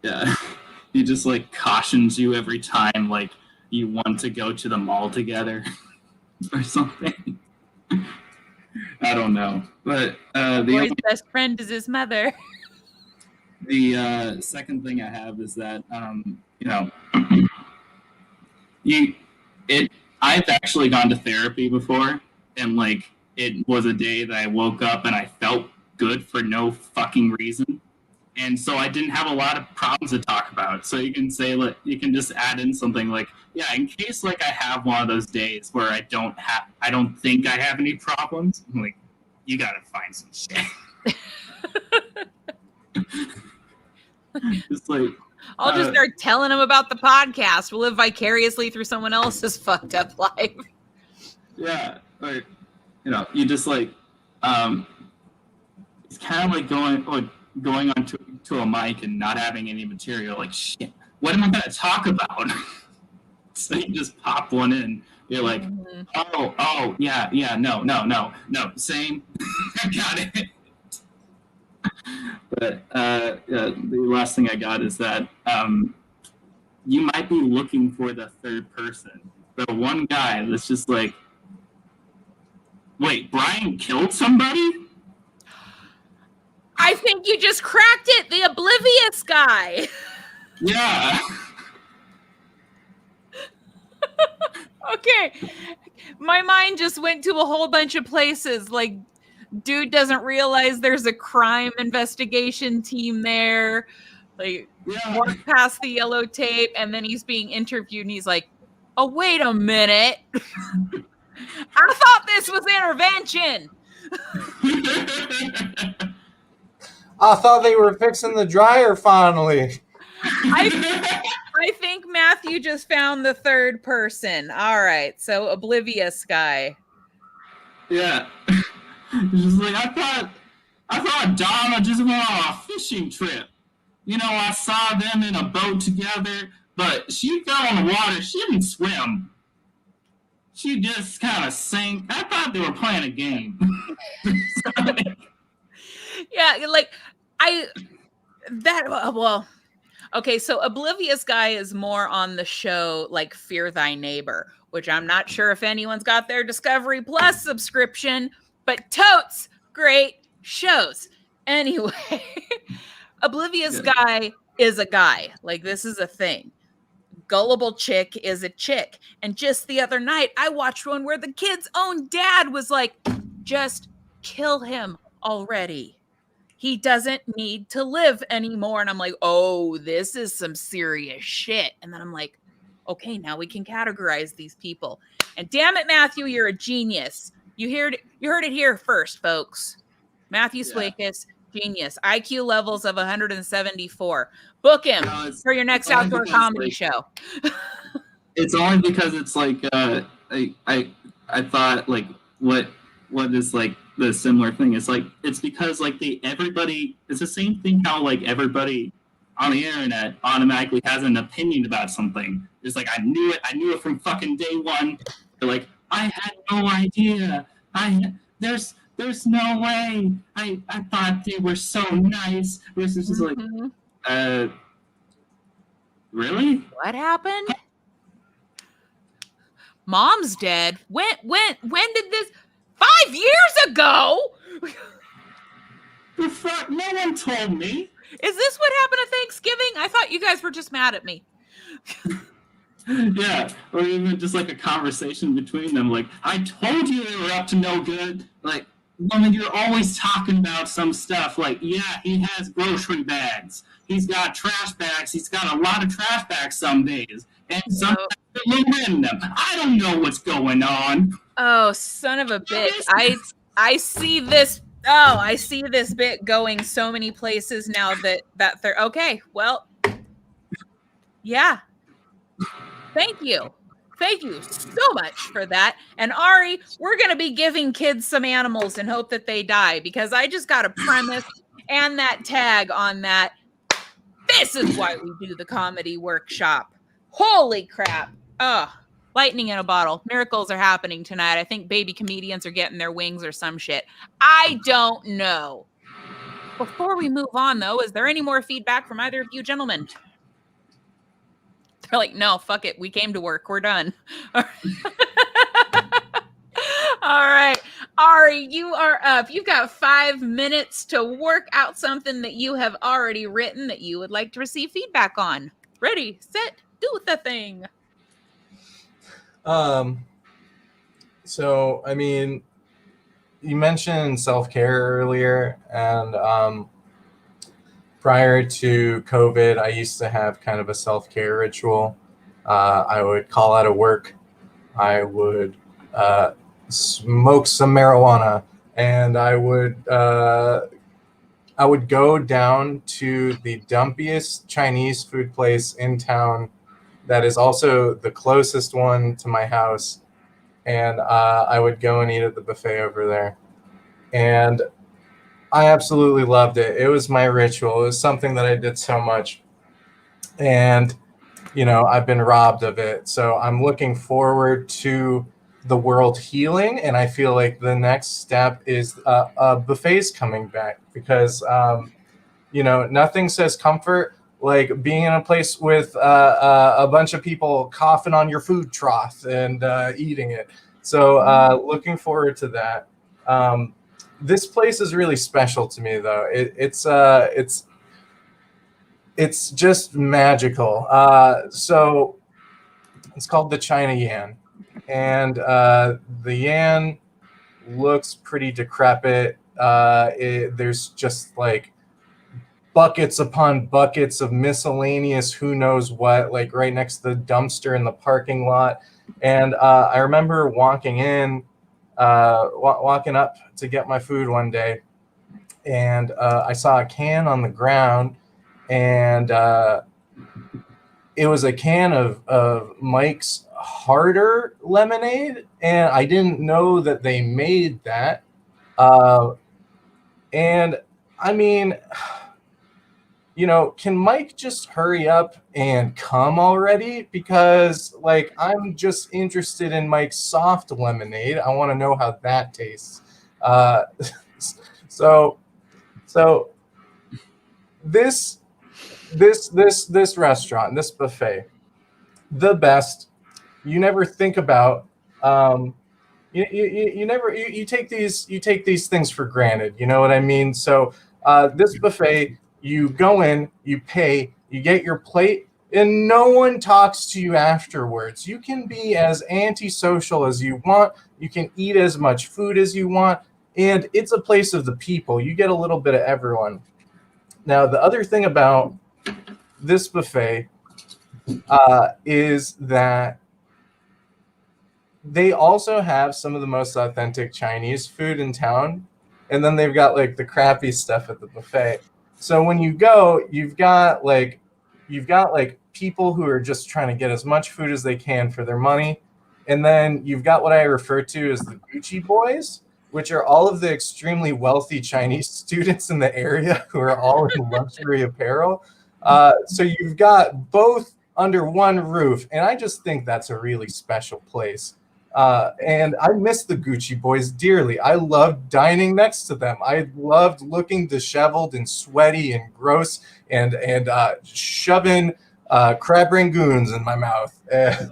Yeah. He just like cautions you every time like you want to go to the mall together or something. I don't know, but the boy's best friend is his mother. The second thing I have is that I've actually gone to therapy before, and like it was a day that I woke up and I felt good for no fucking reason, and so I didn't have a lot of problems to talk about. So you can say like you can just add in something like, yeah, in case like I have one of those days where I don't think I have any problems. I'm like, you gotta find some shit. Just like I'll just start telling him about the podcast. We'll live vicariously through someone else's fucked up life. Yeah, or you just like it's kind of like going on to a mic and not having any material. Like shit, what am I gonna talk about? So you just pop one in. You're like, oh, yeah, no, same. I got it. But the last thing I got is that you might be looking for the third person. The one guy that's just like, wait, Brian killed somebody? I think you just cracked it. The oblivious guy. Yeah. Okay. My mind just went to a whole bunch of places. Like, dude doesn't realize there's a crime investigation team there. Like, walk past the yellow tape, and then he's being interviewed, and he's like, oh, wait a minute. I thought this was intervention. I thought they were fixing the dryer finally. I think Matthew just found the third person. All right, so oblivious guy. Yeah. Just like I thought Donna just went on a fishing trip. I saw them in a boat together, but she fell in the water. She didn't swim. She just kind of sank. I thought they were playing a game. Yeah, like okay, so oblivious guy is more on the show like Fear Thy Neighbor, which I'm not sure if anyone's got their Discovery Plus subscription, but totes great shows. Anyway, Oblivious Guy is a guy. Like, this is a thing. Gullible Chick is a chick. And just the other night, I watched one where the kid's own dad was like, just kill him already. He doesn't need to live anymore. And I'm like, oh, this is some serious shit. And then I'm like, okay, now we can categorize these people. And damn it, Matthew, you're a genius. You heard it here first, folks. Matthew Swakis, genius. IQ levels of 174. Book him for your next outdoor comedy show. It's only because it's like I thought like what is like the similar thing. It's like it's because like everybody it's the same thing how like everybody on the internet automatically has an opinion about something. It's like I knew it from fucking day one. They're like, I had no idea. There's no way. I thought they were so nice. This is just like, really? What happened? Mom's dead. When did this? 5 years ago? The fuck? No one told me. Is this what happened at Thanksgiving? I thought you guys were just mad at me. Yeah, or even just like a conversation between them. Like, I told you they were up to no good. Like, woman, you're always talking about some stuff. Like, yeah, he has grocery bags. He's got trash bags. He's got a lot of trash bags some days. And some in them. I don't know what's going on. Oh, son of a bitch. I see this. Oh, I see this bit going so many places now that they're okay. Well, yeah. Thank you so much for that. And Ari, we're going to be giving kids some animals and hope that they die, because I just got a premise and that tag on that. This is why we do the comedy workshop. Holy crap. Oh, lightning in a bottle. Miracles are happening tonight. I think baby comedians are getting their wings or some shit. I don't know. Before we move on, though, is there any more feedback from either of you gentlemen? They're like, no, fuck it. We came to work. We're done. All right. Ari, you are up. You've got 5 minutes to work out something that you have already written that you would like to receive feedback on. Ready, set, do the thing. So, I mean, you mentioned self-care earlier, and prior to COVID, I used to have kind of a self-care ritual. I would call out of work. I would smoke some marijuana, and I would go down to the dumpiest Chinese food place in town that is also the closest one to my house, and I would go and eat at the buffet over there. And I absolutely loved it. It was my ritual. It was something that I did so much. And, you know, I've been robbed of it. So I'm looking forward to the world healing. And I feel like the next step is buffets coming back, because, you know, nothing says comfort like being in a place with a bunch of people coughing on your food trough and eating it. So looking forward to that. This place is really special to me, though. It's just magical. So it's called the China Yan, and the yan looks pretty decrepit. There's just like buckets upon buckets of miscellaneous who knows what, like right next to the dumpster in the parking lot. And I remember walking up to get my food one day, and I saw a can on the ground, and it was a can of Mike's Harder lemonade, and I didn't know that they made that. And I mean, you know, can Mike just hurry up and come already? Because, like, I'm just interested in Mike's soft lemonade. I want to know how that tastes. So this restaurant, this buffet, the best. you never think about. You take these things for granted. You know what I mean? So this buffet, you go in, you pay, you get your plate, and no one talks to you afterwards. You can be as antisocial as you want. You can eat as much food as you want, and it's a place of the people. You get a little bit of everyone. Now, the other thing about this buffet is that they also have some of the most authentic Chinese food in town, and then they've got like the crappy stuff at the buffet. So when you go, you've got like people who are just trying to get as much food as they can for their money, and then you've got what I refer to as the Gucci boys, which are all of the extremely wealthy Chinese students in the area who are all in luxury apparel. So you've got both under one roof, and I just think that's a really special place. And I miss the Gucci boys dearly. I loved dining next to them. I loved looking disheveled and sweaty and gross and shoving crab rangoons in my mouth. I'd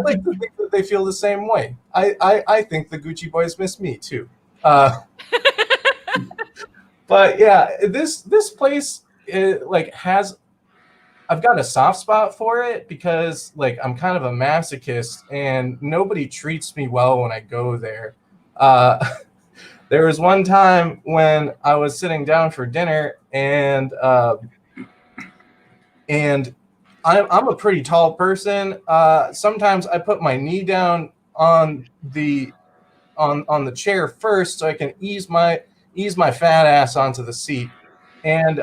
like to think that they feel the same way. I think the Gucci boys miss me too. But yeah, this place has I've got a soft spot for it because like I'm kind of a masochist and nobody treats me well when I go there. Uh, there was one time when I was sitting down for dinner and I'm a pretty tall person. Sometimes I put my knee down on the chair first so I can ease my fat ass onto the seat. And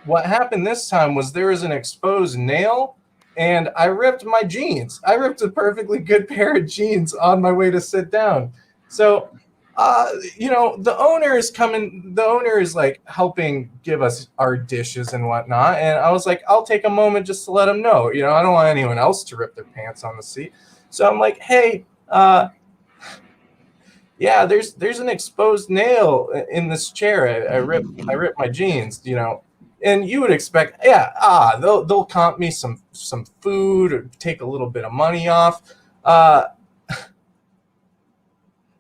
what happened this time was there was an exposed nail, and I ripped my jeans. I ripped a perfectly good pair of jeans on my way to sit down. So, the owner is coming. The owner is like helping give us our dishes and whatnot. And I was like, I'll take a moment just to let him know. I don't want anyone else to rip their pants on the seat. So I'm like, hey, yeah, there's an exposed nail in this chair. I ripped my jeans. And you would expect, yeah, they'll comp me some food or take a little bit of money off.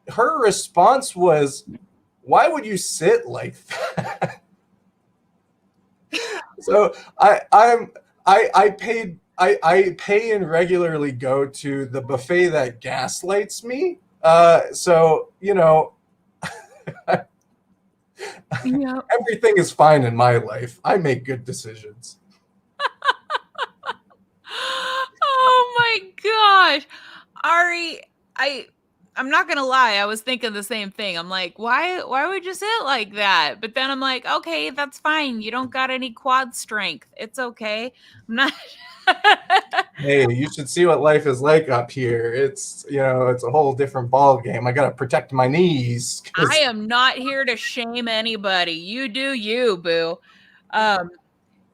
Her response was, "Why would you sit like that?" So I pay and regularly go to the buffet that gaslights me. Yeah. Everything is fine in my life. I make good decisions. Oh my gosh. Ari, I'm not gonna lie, I was thinking the same thing. I'm like, why would you sit like that? But then I'm like, okay, that's fine. You don't got any quad strength. It's okay. I'm not Hey, you should see what life is like up here. It's a whole different ball game. I gotta protect my knees. I am not here to shame anybody. You do you, boo.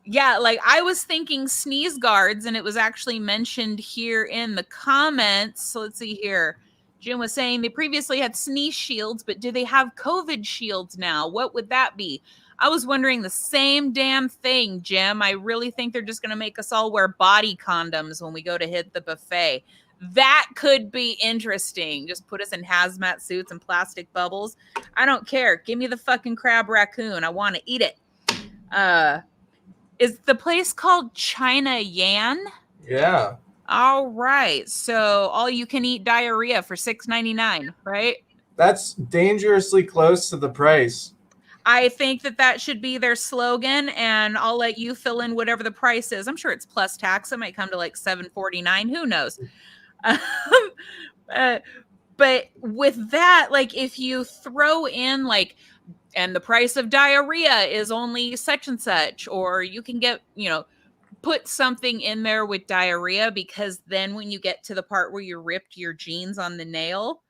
Yeah, like I was thinking sneeze guards, and it was actually mentioned here in the comments. So let's see here. Jim was saying they previously had sneeze shields, but do they have COVID shields now? What would that be? I was wondering the same damn thing, Jim. I really think they're just going to make us all wear body condoms when we go to hit the buffet. That could be interesting. Just put us in hazmat suits and plastic bubbles. I don't care. Give me the fucking crab raccoon. I want to eat it. Is the place called China Yan? Yeah. All right. So all you can eat diarrhea for $6.99, right? That's dangerously close to the price. I think that should be their slogan, and I'll let you fill in whatever the price is. I'm sure it's plus tax. It might come to like $7.49. Who knows? But with that, like if you throw in like, and the price of diarrhea is only such and such, or you can get, put something in there with diarrhea, because then when you get to the part where you ripped your jeans on the nail,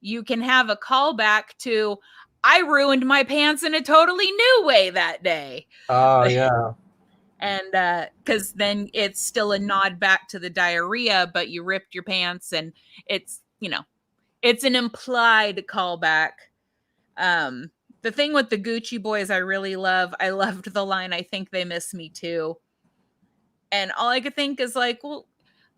you can have a callback to, I ruined my pants in a totally new way that day. Oh, yeah. And because then it's still a nod back to the diarrhea, but you ripped your pants, and it's, it's an implied callback. The thing with the Gucci boys I really love, I loved the line, I think they miss me too. And all I could think is like, well,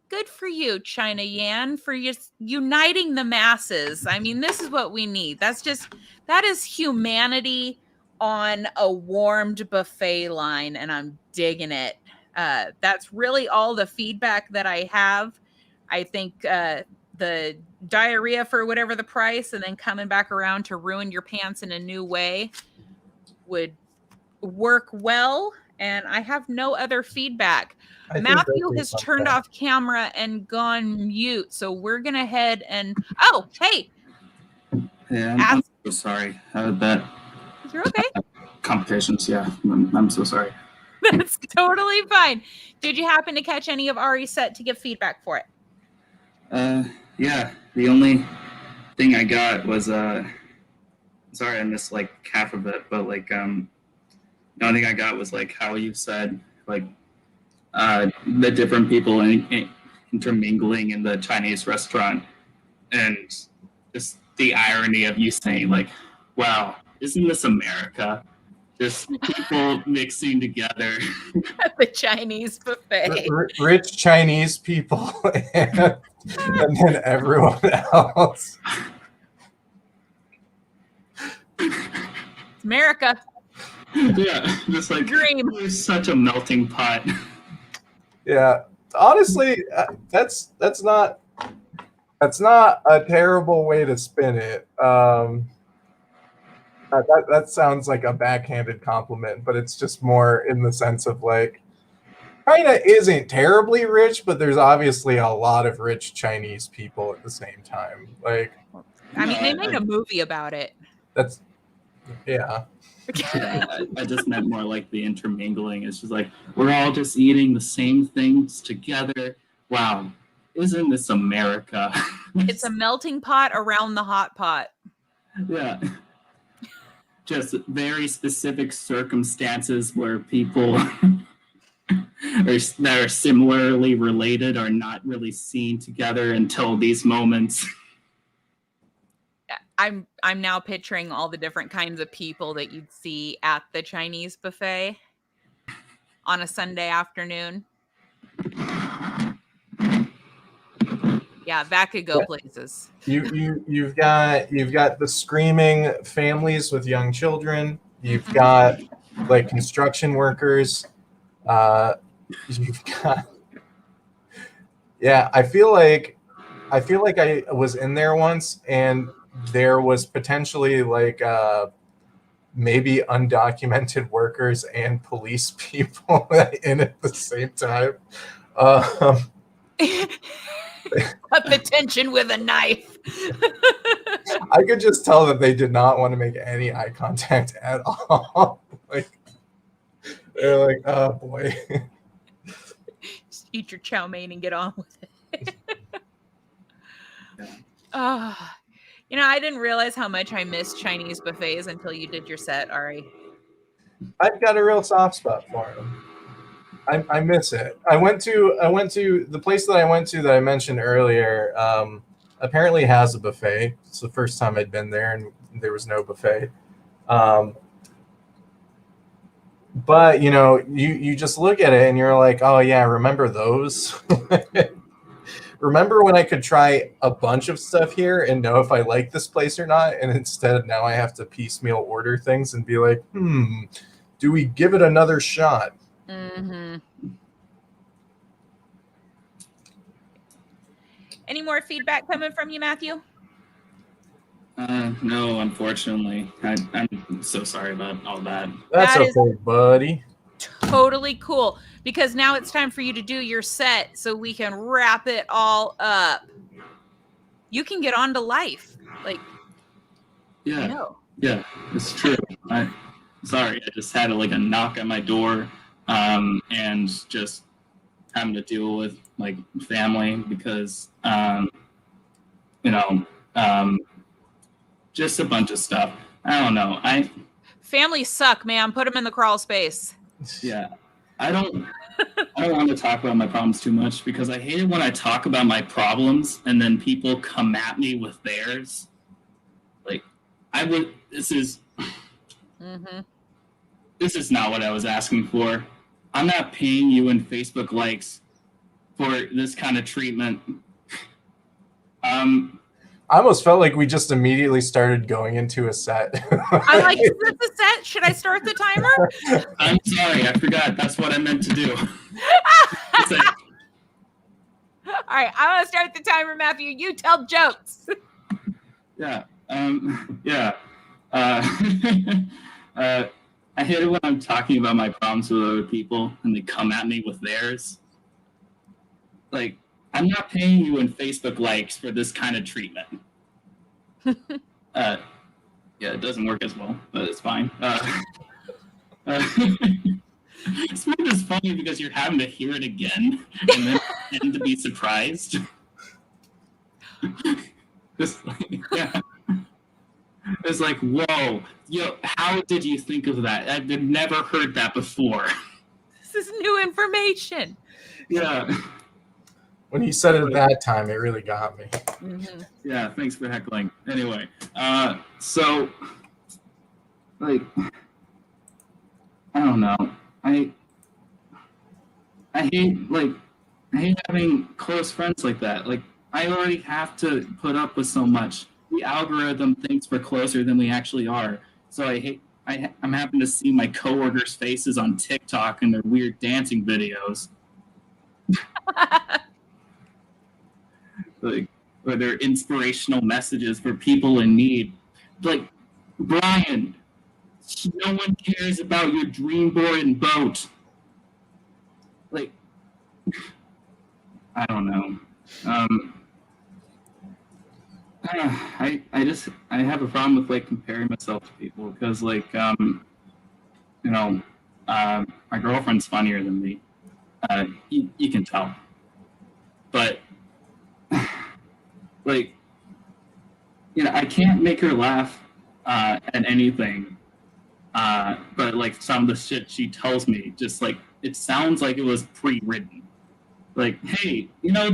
Good for you, China Yan, for uniting the masses. I mean, this is what we need. That is humanity on a warmed buffet line, and I'm digging it. That's really all the feedback that I have. I think the diarrhea for whatever the price, and then coming back around to ruin your pants in a new way would work well. And I have no other feedback. Matthew has turned off camera and gone mute, so we're gonna head and hey. Yeah, I'm so sorry. That You're okay. Complications. Yeah, I'm so sorry. That's totally fine. Did you happen to catch any of Ari's set to give feedback for it? Yeah. The only thing I got was sorry, I missed like half of it, but like the only thing I got was like how you said like the different people intermingling in the Chinese restaurant, and just the irony of you saying like, wow, isn't this America? Just people mixing together. At the Chinese buffet. Rich Chinese people and then everyone else. It's America. Yeah, just like Dream. It's such a melting pot. Yeah, honestly, that's not a terrible way to spin it. That sounds like a backhanded compliment, but it's just more in the sense of like, China isn't terribly rich, but there's obviously a lot of rich Chinese people at the same time. Like, I mean, they made a movie about it. That's, yeah. I just meant more like the intermingling. It's just like, we're all just eating the same things together. Wow, isn't this America? It's a melting pot around the hot pot. Yeah. Just very specific circumstances where people that are similarly related are not really seen together until these moments. I'm now picturing all the different kinds of people that you'd see at the Chinese buffet on a Sunday afternoon. Yeah, that could go places. You've got the screaming families with young children. You've got like construction workers. You've got I feel like I was in there once and there was potentially like maybe undocumented workers and police people in at the same time. Cut the tension with a knife. I could just tell that they did not want to make any eye contact at all. Like, they're like, oh boy. Just eat your chow mein and get on with it. I didn't realize how much I missed Chinese buffets until you did your set, Ari. I've got a real soft spot for them. I miss it. I went to the place that I went to that I mentioned earlier. Apparently has a buffet. It's the first time I'd been there, and there was no buffet. But you just look at it and you're like, oh yeah, remember those? Remember when I could try a bunch of stuff here and know if I like this place or not, and instead now I have to piecemeal order things and be like, do we give it another shot? Mm-hmm. Any more feedback coming from you, Matthew? No, unfortunately. I'm so sorry about all that. That's okay, buddy. Totally cool. Because now it's time for you to do your set so we can wrap it all up. You can get on to life. Like, yeah, it's true. Sorry, I just had a knock at my door, and just having to deal with like family because just a bunch of stuff. I don't know. Families suck, man. Put them in the crawl space. Yeah, I don't want to talk about my problems too much because I hate it when I talk about my problems and then people come at me with theirs. Like, this is not what I was asking for. I'm not paying you in Facebook likes for this kind of treatment. I almost felt like we just immediately started going into a set. I'm like, is this a set? Should I start the timer? I'm sorry, I forgot. That's what I meant to do. All right, I'm gonna start the timer, Matthew. You tell jokes. Yeah. Yeah. I hate it when I'm talking about my problems with other people and they come at me with theirs. Like, I'm not paying you in Facebook likes for this kind of treatment. Yeah, it doesn't work as well, but it's fine. It's just funny because you're having to hear it again and then pretend to be surprised. Just like, yeah. It's like, whoa, how did you think of that? I've never heard that before. This is new information. Yeah. When he said it at that time, it really got me. Mm-hmm. Yeah, thanks for heckling. Anyway, so, like, I don't know. I hate having close friends like that. Like, I already have to put up with so much. The algorithm thinks we're closer than we actually are. So I'm having to see my coworkers' faces on TikTok and their weird dancing videos. Like, or their inspirational messages for people in need. Like, Brian, no one cares about your dream board and boat. Like, I don't know. I have a problem with like comparing myself to people because like my girlfriend's funnier than me. You can tell, but like, I can't make her laugh at anything. But like some of the shit she tells me, just like it sounds like it was pre-written. Like, hey, you know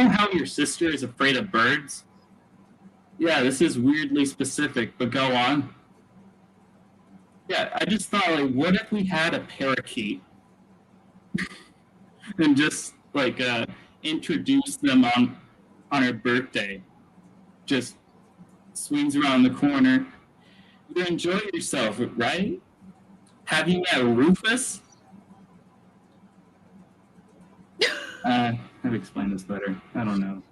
how your sister is afraid of birds? Yeah, this is weirdly specific, but go on. Yeah, I just thought, like, what if we had a parakeet and just like introduce them on her birthday? Just swings around the corner. You enjoy yourself, right? Have you met Rufus? How to explain this better? I don't know.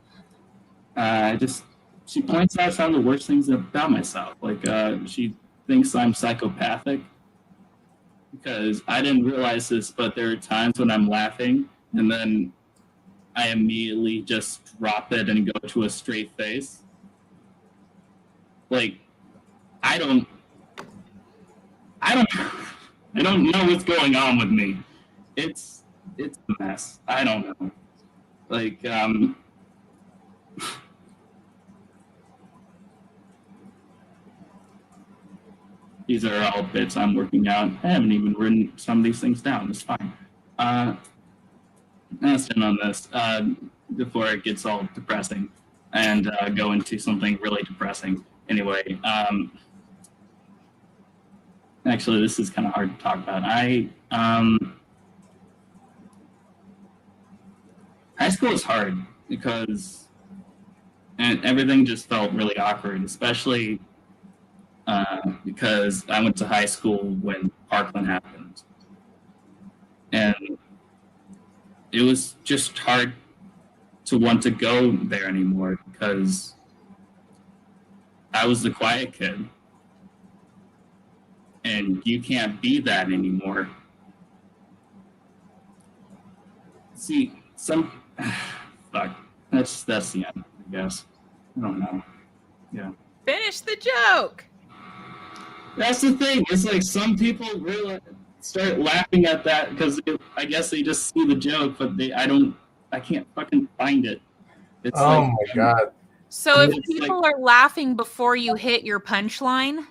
She points out some of the worst things about myself. Like, she thinks I'm psychopathic because I didn't realize this, but there are times when I'm laughing and then I immediately just drop it and go to a straight face. Like, I don't know what's going on with me. It's a mess. I don't know. Like, these are all bits I'm working out. I haven't even written some of these things down. It's fine. Let's end on this before it gets all depressing and go into something really depressing. Anyway, actually, this is kind of hard to talk about. High school is hard because everything just felt really awkward, especially because I went to high school when Parkland happened. And it was just hard to want to go there anymore because I was the quiet kid. And you can't be that anymore. See, fuck. That's the end, I guess. I don't know. Yeah. Finish the joke. That's the thing. It's like some people really start laughing at that because I guess they just see the joke, but I can't fucking find it. It's my God. So if people are laughing before you hit your punchline,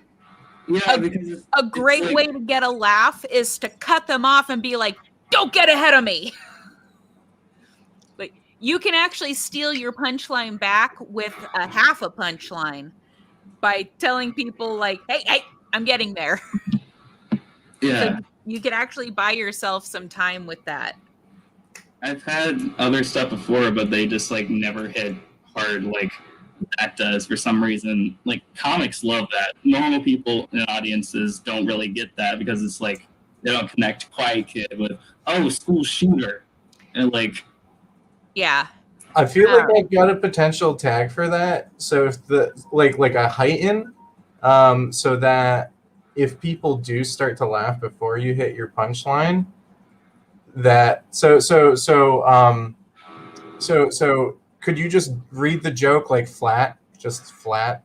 because a great way to get a laugh is to cut them off and be like, don't get ahead of me. Like, you can actually steal your punchline back with a half a punchline by telling people like, hey, I'm getting there. Yeah. So you could actually buy yourself some time with that. I've had other stuff before, but they just like never hit hard like that does for some reason. Like comics love that. Normal people in audiences don't really get that because it's like they don't connect Quiet Kid with school shooter and like Yeah. I feel like I've got a potential tag for that. So if the like a heighten, so that if people do start to laugh before you hit your punchline, that so could you just read the joke like flat, just flat?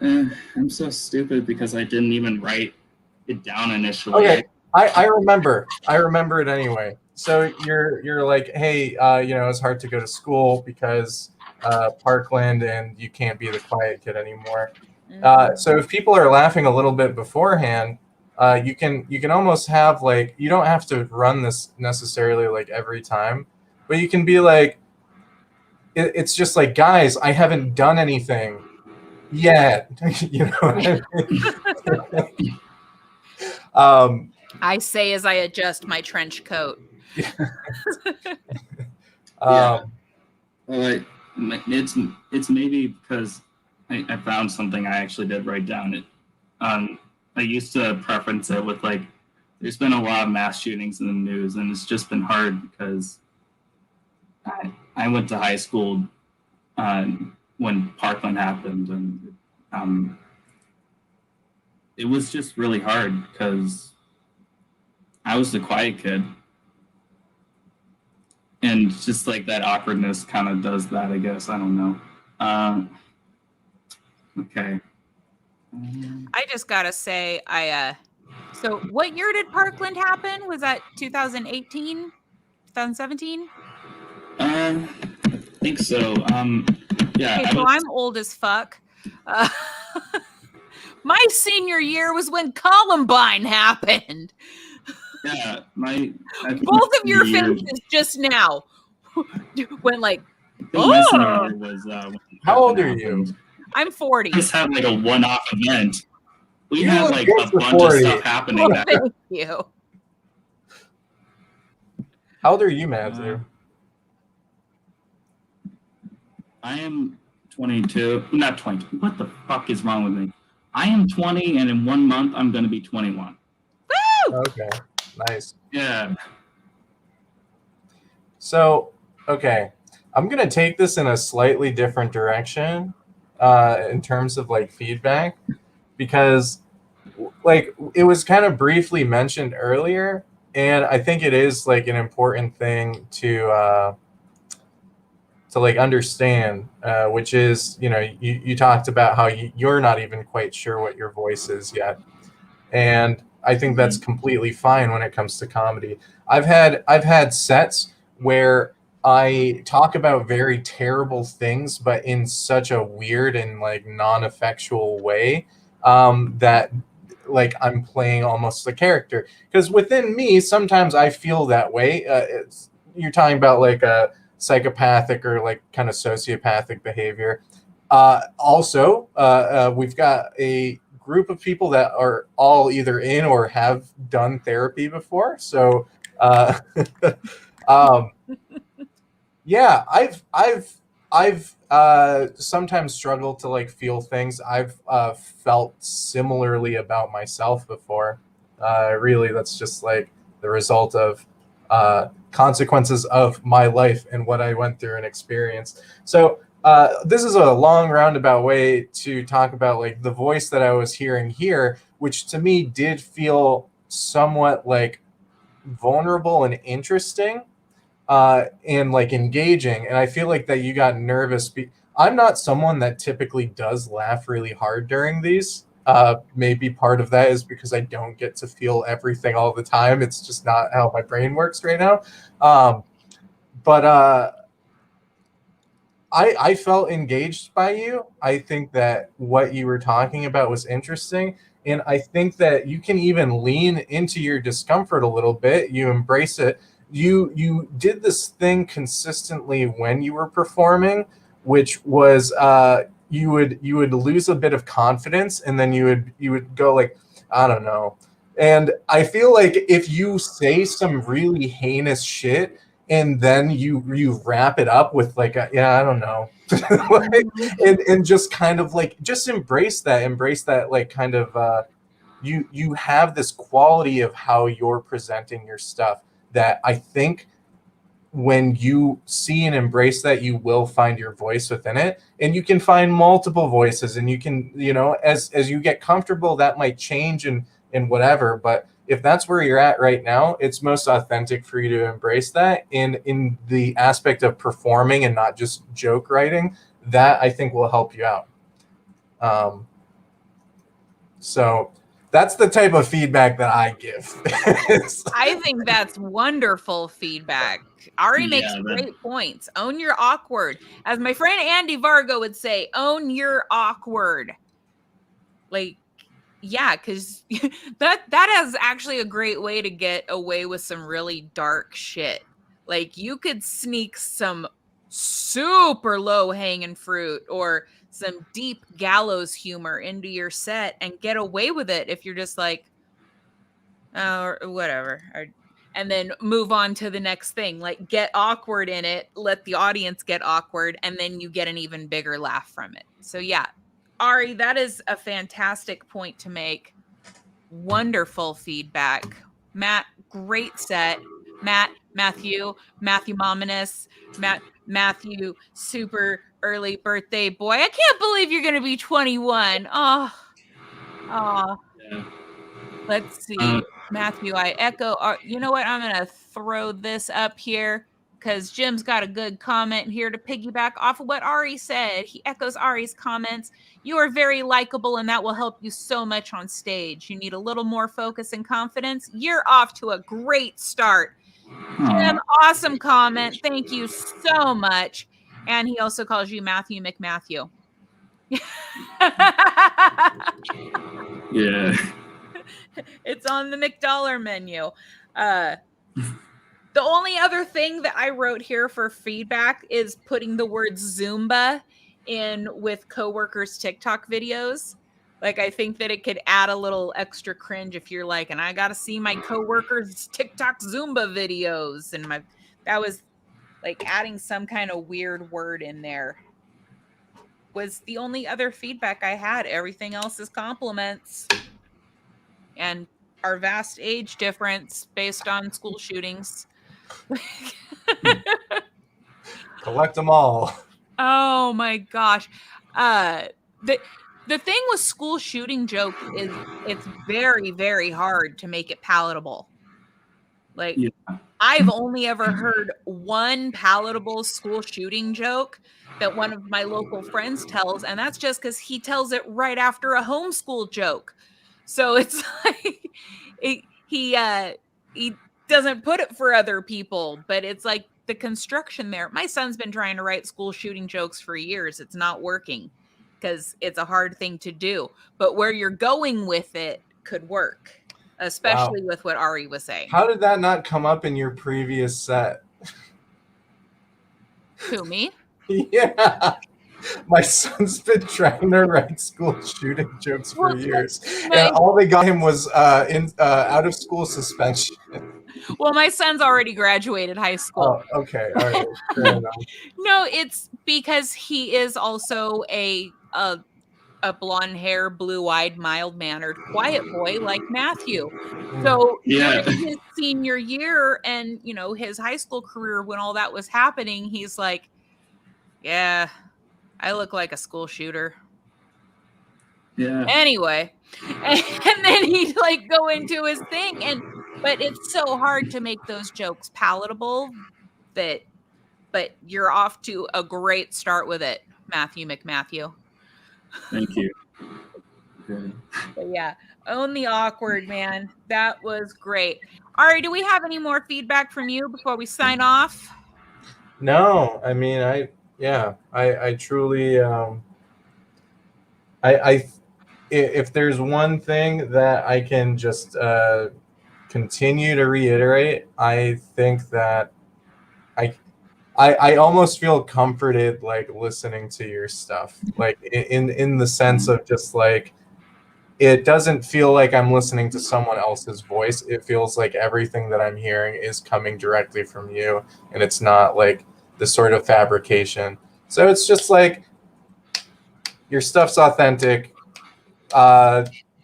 I'm so stupid because I didn't even write it down initially. Okay, I remember it anyway. So you're like, hey, it's hard to go to school because Parkland, and you can't be the quiet kid anymore. So if people are laughing a little bit beforehand, you can almost have like, you don't have to run this necessarily like every time, but you can be like, it's just like, guys, I haven't done anything yet. You know what I mean? I say as I adjust my trench coat. Well, it's maybe because I found something I actually did write down. It I used to preference it with like, there's been a lot of mass shootings in the news, and it's just been hard because I went to high school when Parkland happened, and it was just really hard because I was the quiet kid. And just like that awkwardness kind of does that, I guess. I don't know. Okay. I just gotta say, so what year did Parkland happen? Was that 2018, 2017? I think so. Yeah. Okay, so I'm old as fuck. My senior year was when Columbine happened. Yeah, both of your faces just now went like, oh. Was, how old are you? I'm 40. We just had like a one-off event. We had like a bunch of stuff happening. Well, thank you. How old are you, Matthew? I am 22. Not 22. What the fuck is wrong with me? I am 20, and in 1 month I'm going to be 21. Woo! Okay. Nice. Yeah. So, okay, I'm gonna take this in a slightly different direction in terms of like feedback, because like it was kind of briefly mentioned earlier, and I think it is like an important thing to like understand, which is, you talked about how you're not even quite sure what your voice is yet, and I think that's completely fine when it comes to comedy. I've had sets where I talk about very terrible things, but in such a weird and like non-effectual way, that like I'm playing almost a character. Because within me, sometimes I feel that way. You're talking about like a psychopathic or like kind of sociopathic behavior. Also, we've got a group of people that are all either in or have done therapy before. So, yeah, I've sometimes struggled to like feel things. I've felt similarly about myself before. Really, that's just like the result of consequences of my life and what I went through and experienced. So this is a long roundabout way to talk about like the voice that I was hearing here, which to me did feel somewhat like vulnerable and interesting, and like engaging. And I feel like that you got nervous. I'm not someone that typically does laugh really hard during these. Maybe part of that is because I don't get to feel everything all the time. It's just not how my brain works right now. But I felt engaged by you. I think that what you were talking about was interesting. And I think that you can even lean into your discomfort a little bit. You embrace it. You did this thing consistently when you were performing, which was you would lose a bit of confidence, and then you would go like, I don't know. And I feel like if you say some really heinous shit and then you wrap it up with like I don't know. Like, and just kind of like just embrace that like kind of you have this quality of how you're presenting your stuff that I think when you see and embrace that, you will find your voice within it, and you can find multiple voices, and you can, as you get comfortable, that might change and whatever. But if that's where you're at right now, it's most authentic for you to embrace that in the aspect of performing and not just joke writing. That I think will help you out. So that's the type of feedback that I give. I think that's wonderful feedback. Ari makes great points. Own your awkward. As my friend Andy Vargo would say, own your awkward. Like, yeah, because that is actually a great way to get away with some really dark shit. Like, you could sneak some super low hanging fruit or some deep gallows humor into your set and get away with it if you're just like, or whatever, and then move on to the next thing. Like, get awkward in it, let the audience get awkward, and then you get an even bigger laugh from it. So yeah, Ari, that is a fantastic point to make. Wonderful feedback. Matt, great set. Matthew Mominous, Matthew, super early birthday boy. I can't believe you're gonna be 21. Oh. Yeah. Let's see. Matthew, I echo. You know what? I'm going to throw this up here because Jim's got a good comment here to piggyback off of what Ari said. He echoes Ari's comments. You are very likable, and that will help you so much on stage. You need a little more focus and confidence. You're off to a great start. Jim, awesome comment. Thank you so much. And he also calls you Matthew McMatthew. Yeah. It's on the McDollar menu. The only other thing that I wrote here for feedback is putting the word Zumba in with coworkers' TikTok videos. Like, I think that it could add a little extra cringe if you're like, and I got to see my coworkers' TikTok Zumba videos. And that was like adding some kind of weird word in there was the only other feedback I had. Everything else is compliments. And our vast age difference based on school shootings. Collect them all. Oh my gosh. The thing with school shooting jokes is it's very, very hard to make it palatable. Like, I've only ever heard one palatable school shooting joke that one of my local friends tells, and that's just because he tells it right after a homeschool joke. So it's like he doesn't put it for other people, but it's like the construction there. My son's been trying to write school shooting jokes for years. It's not working because it's a hard thing to do. But where you're going with it could work, especially with what Ari was saying. How did that not come up in your previous set? Who, me? Yeah. My son's been trying to write school shooting jokes for years, and all they got him was out of school suspension. Well, my son's already graduated high school. Oh, okay, all right, fair enough. No, it's because he is also a blonde hair, blue-eyed, mild-mannered, quiet boy like Matthew. So during his senior year and his high school career, when all that was happening, he's like, yeah, I look like a school shooter. Yeah. Anyway, and then he'd like go into his thing, but it's so hard to make those jokes palatable but you're off to a great start with it, Matthew McMatthew. Thank you. But yeah, own the awkward, man. That was great. Ari, do we have any more feedback from you before we sign off? No, I mean, I truly, if there's one thing that I can just continue to reiterate, I think that I almost feel comforted like listening to your stuff, like in the sense of just like it doesn't feel like I'm listening to someone else's voice. It feels like everything that I'm hearing is coming directly from you, and it's not like the sort of fabrication. So it's just like your stuff's authentic.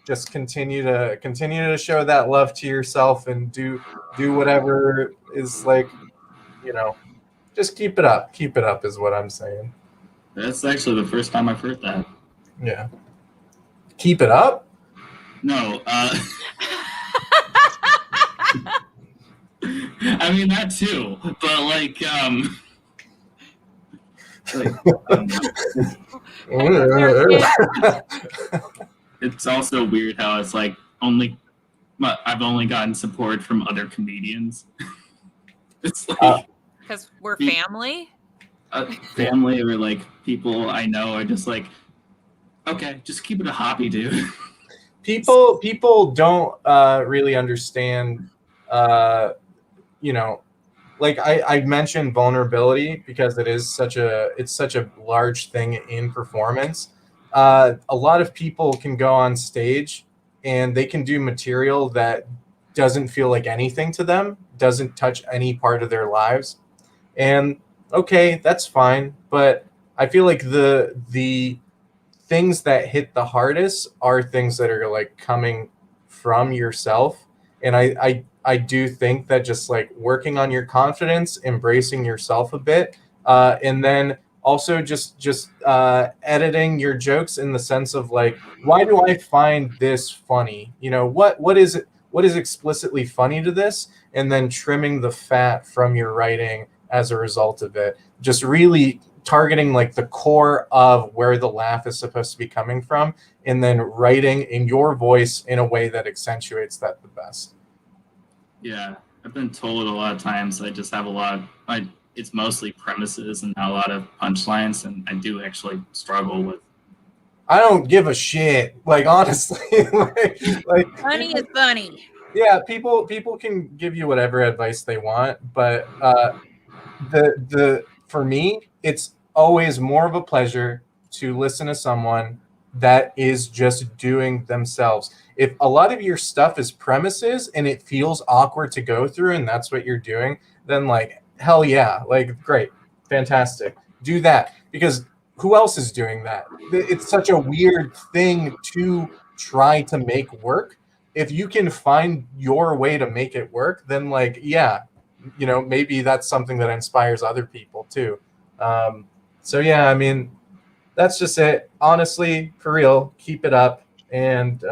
Just continue to show that love to yourself and do whatever is like, just keep it up. Keep it up is what I'm saying. That's actually the first time I've heard that. Yeah. Keep it up? No. I mean that too, but like it's also weird how it's like I've only gotten support from other comedians. It's like because we're family. Family or like people I know are just like, okay, just keep it a hobby, dude. People don't really understand. Like I mentioned vulnerability because it's such a large thing in performance. A lot of people can go on stage and they can do material that doesn't feel like anything to them, doesn't touch any part of their lives. And okay, that's fine. But I feel like the things that hit the hardest are things that are like coming from yourself. And I do think that just like working on your confidence, embracing yourself a bit, and then also just editing your jokes in the sense of like, why do I find this funny? What is it? What is explicitly funny to this? And then trimming the fat from your writing as a result of it. Just really targeting like the core of where the laugh is supposed to be coming from, and then writing in your voice in a way that accentuates that the best. Yeah, I've been told a lot of times I just have it's mostly premises and not a lot of punchlines, and I do actually struggle with. I don't give a shit. Like honestly, like Funny is funny. Yeah, people can give you whatever advice they want, but for me, it's always more of a pleasure to listen to someone that is just doing themselves. If a lot of your stuff is premises and it feels awkward to go through and that's what you're doing, then like hell yeah, like great, fantastic. Do that, because who else is doing that? It's such a weird thing to try to make work. If you can find your way to make it work, then like yeah, maybe that's something that inspires other people too. So yeah, I mean, that's just it. Honestly, for real, keep it up. And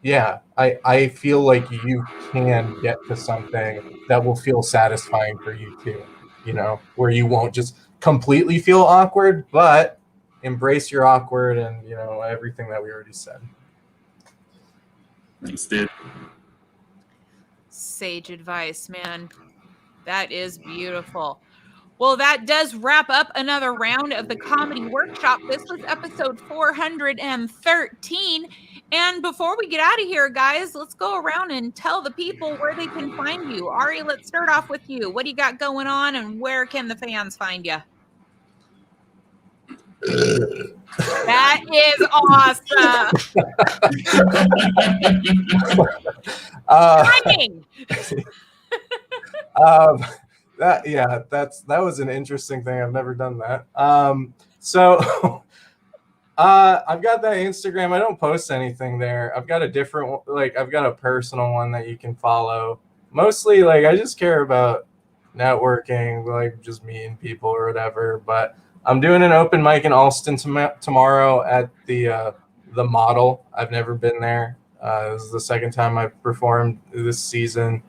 yeah, I feel like you can get to something that will feel satisfying for you too, where you won't just completely feel awkward, but embrace your awkward and, everything that we already said. Thanks, dude. Sage advice, man. That is beautiful. Well, that does wrap up another round of the comedy workshop. This was episode 413. And before we get out of here, guys, let's go around and tell the people where they can find you. Ari, let's start off with you. What do you got going on and where can the fans find you? That is awesome. That was an interesting thing. I've never done that. So I've got that Instagram. I don't post anything there. I've got a different, I've got a personal one that you can follow. Mostly, I just care about networking, just meeting people or whatever. But I'm doing an open mic in Alston tomorrow at the Model. I've never been there. This is the second time I've performed this season.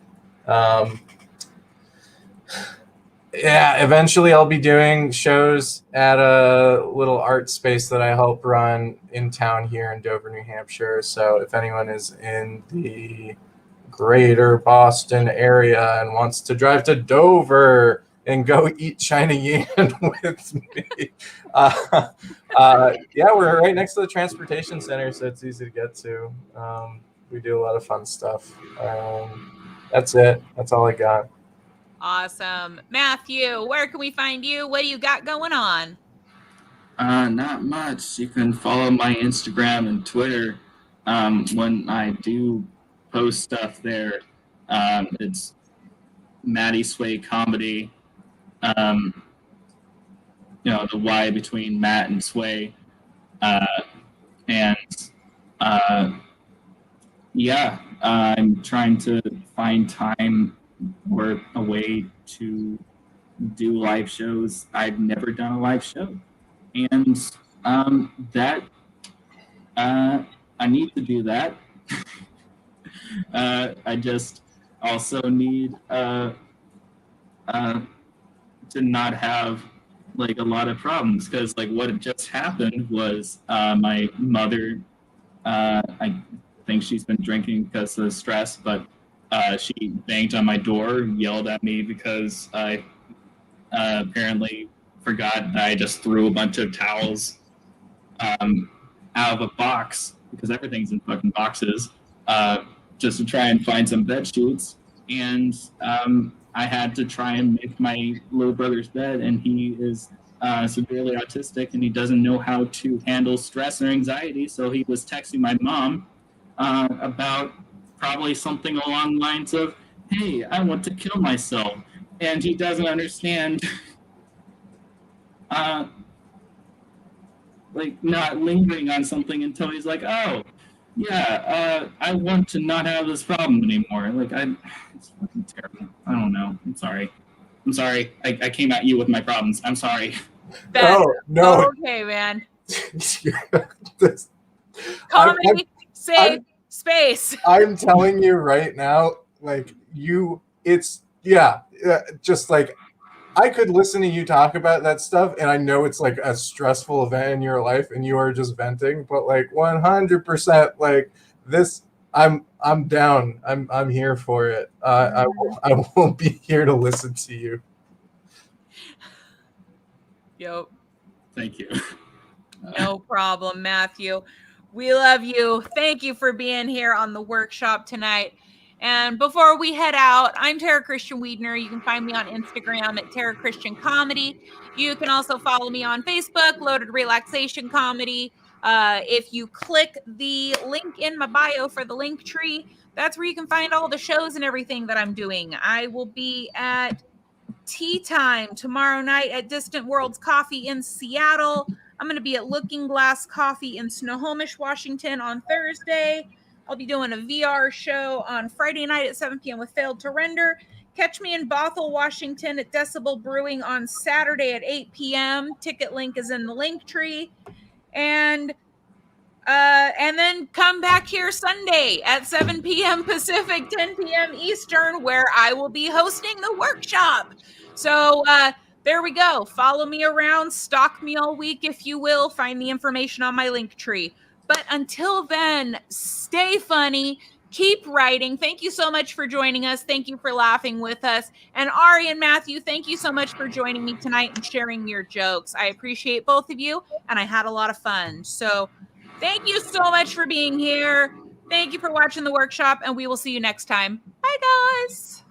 Yeah, eventually I'll be doing shows at a little art space that I help run in town here in Dover, New Hampshire. So if anyone is in the greater Boston area and wants to drive to Dover and go eat China Yan with me, yeah, we're right next to the transportation center, so it's easy to get to. We do a lot of fun stuff. That's it. That's all I got. Awesome. Matthew, where can we find you? What do you got going on? Not much. You can follow my Instagram and Twitter. When I do post stuff there, it's Maddie Sway Comedy. The Y between Matt and Sway. And yeah, I'm trying to find time or a way to do live shows. I've never done a live show. And that I need to do that. I just also need to not have like a lot of problems, because like what had just happened was my mother, I think she's been drinking because of the stress, but she banged on my door, yelled at me because I apparently forgot that I just threw a bunch of towels out of a box, because everything's in fucking boxes, just to try and find some bed sheets. And I had to try and make my little brother's bed, and he is severely autistic, and he doesn't know how to handle stress or anxiety. So he was texting my mom about probably something along the lines of, "Hey, I want to kill myself," and he doesn't understand. Like not lingering on something until he's like, "Oh, yeah, I want to not have this problem anymore." Like it's fucking terrible. I don't know. I'm sorry. I came at you with my problems. I'm sorry. No. Okay, man. I'm Comedy, safe space. I'm telling you right now, like just like I could listen to you talk about that stuff, and I know it's like a stressful event in your life, and you are just venting. But like 100%, like this, I'm down. I'm here for it. I won't be here to listen to you. Yep. Thank you. No problem, Matthew. We love you. Thank you for being here on the workshop tonight. And before we head out, I'm Tara Christian Wiedner. You can find me on Instagram at Tara Christian Comedy. You can also follow me on Facebook, Loaded Relaxation Comedy. If you click the link in my bio for the link tree, that's where you can find all the shows and everything that I'm doing. I will be at Tea Time tomorrow night at Distant Worlds Coffee in Seattle. I'm going to be at Looking Glass Coffee in Snohomish, Washington on Thursday. I'll be doing a VR show on Friday night at 7 p.m. with Failed to Render. Catch me in Bothell, Washington at Decibel Brewing on Saturday at 8 p.m. Ticket link is in the link tree. And then come back here Sunday at 7 p.m. Pacific, 10 p.m. Eastern, where I will be hosting the workshop. So there we go. Follow me around, stalk me all week, if you will. Find the information on my link tree. But until then, stay funny. Keep writing. Thank you so much for joining us. Thank you for laughing with us. And Ari and Matthew, thank you so much for joining me tonight and sharing your jokes. I appreciate both of you, and I had a lot of fun. So thank you so much for being here. Thank you for watching the workshop, and we will see you next time. Bye, guys.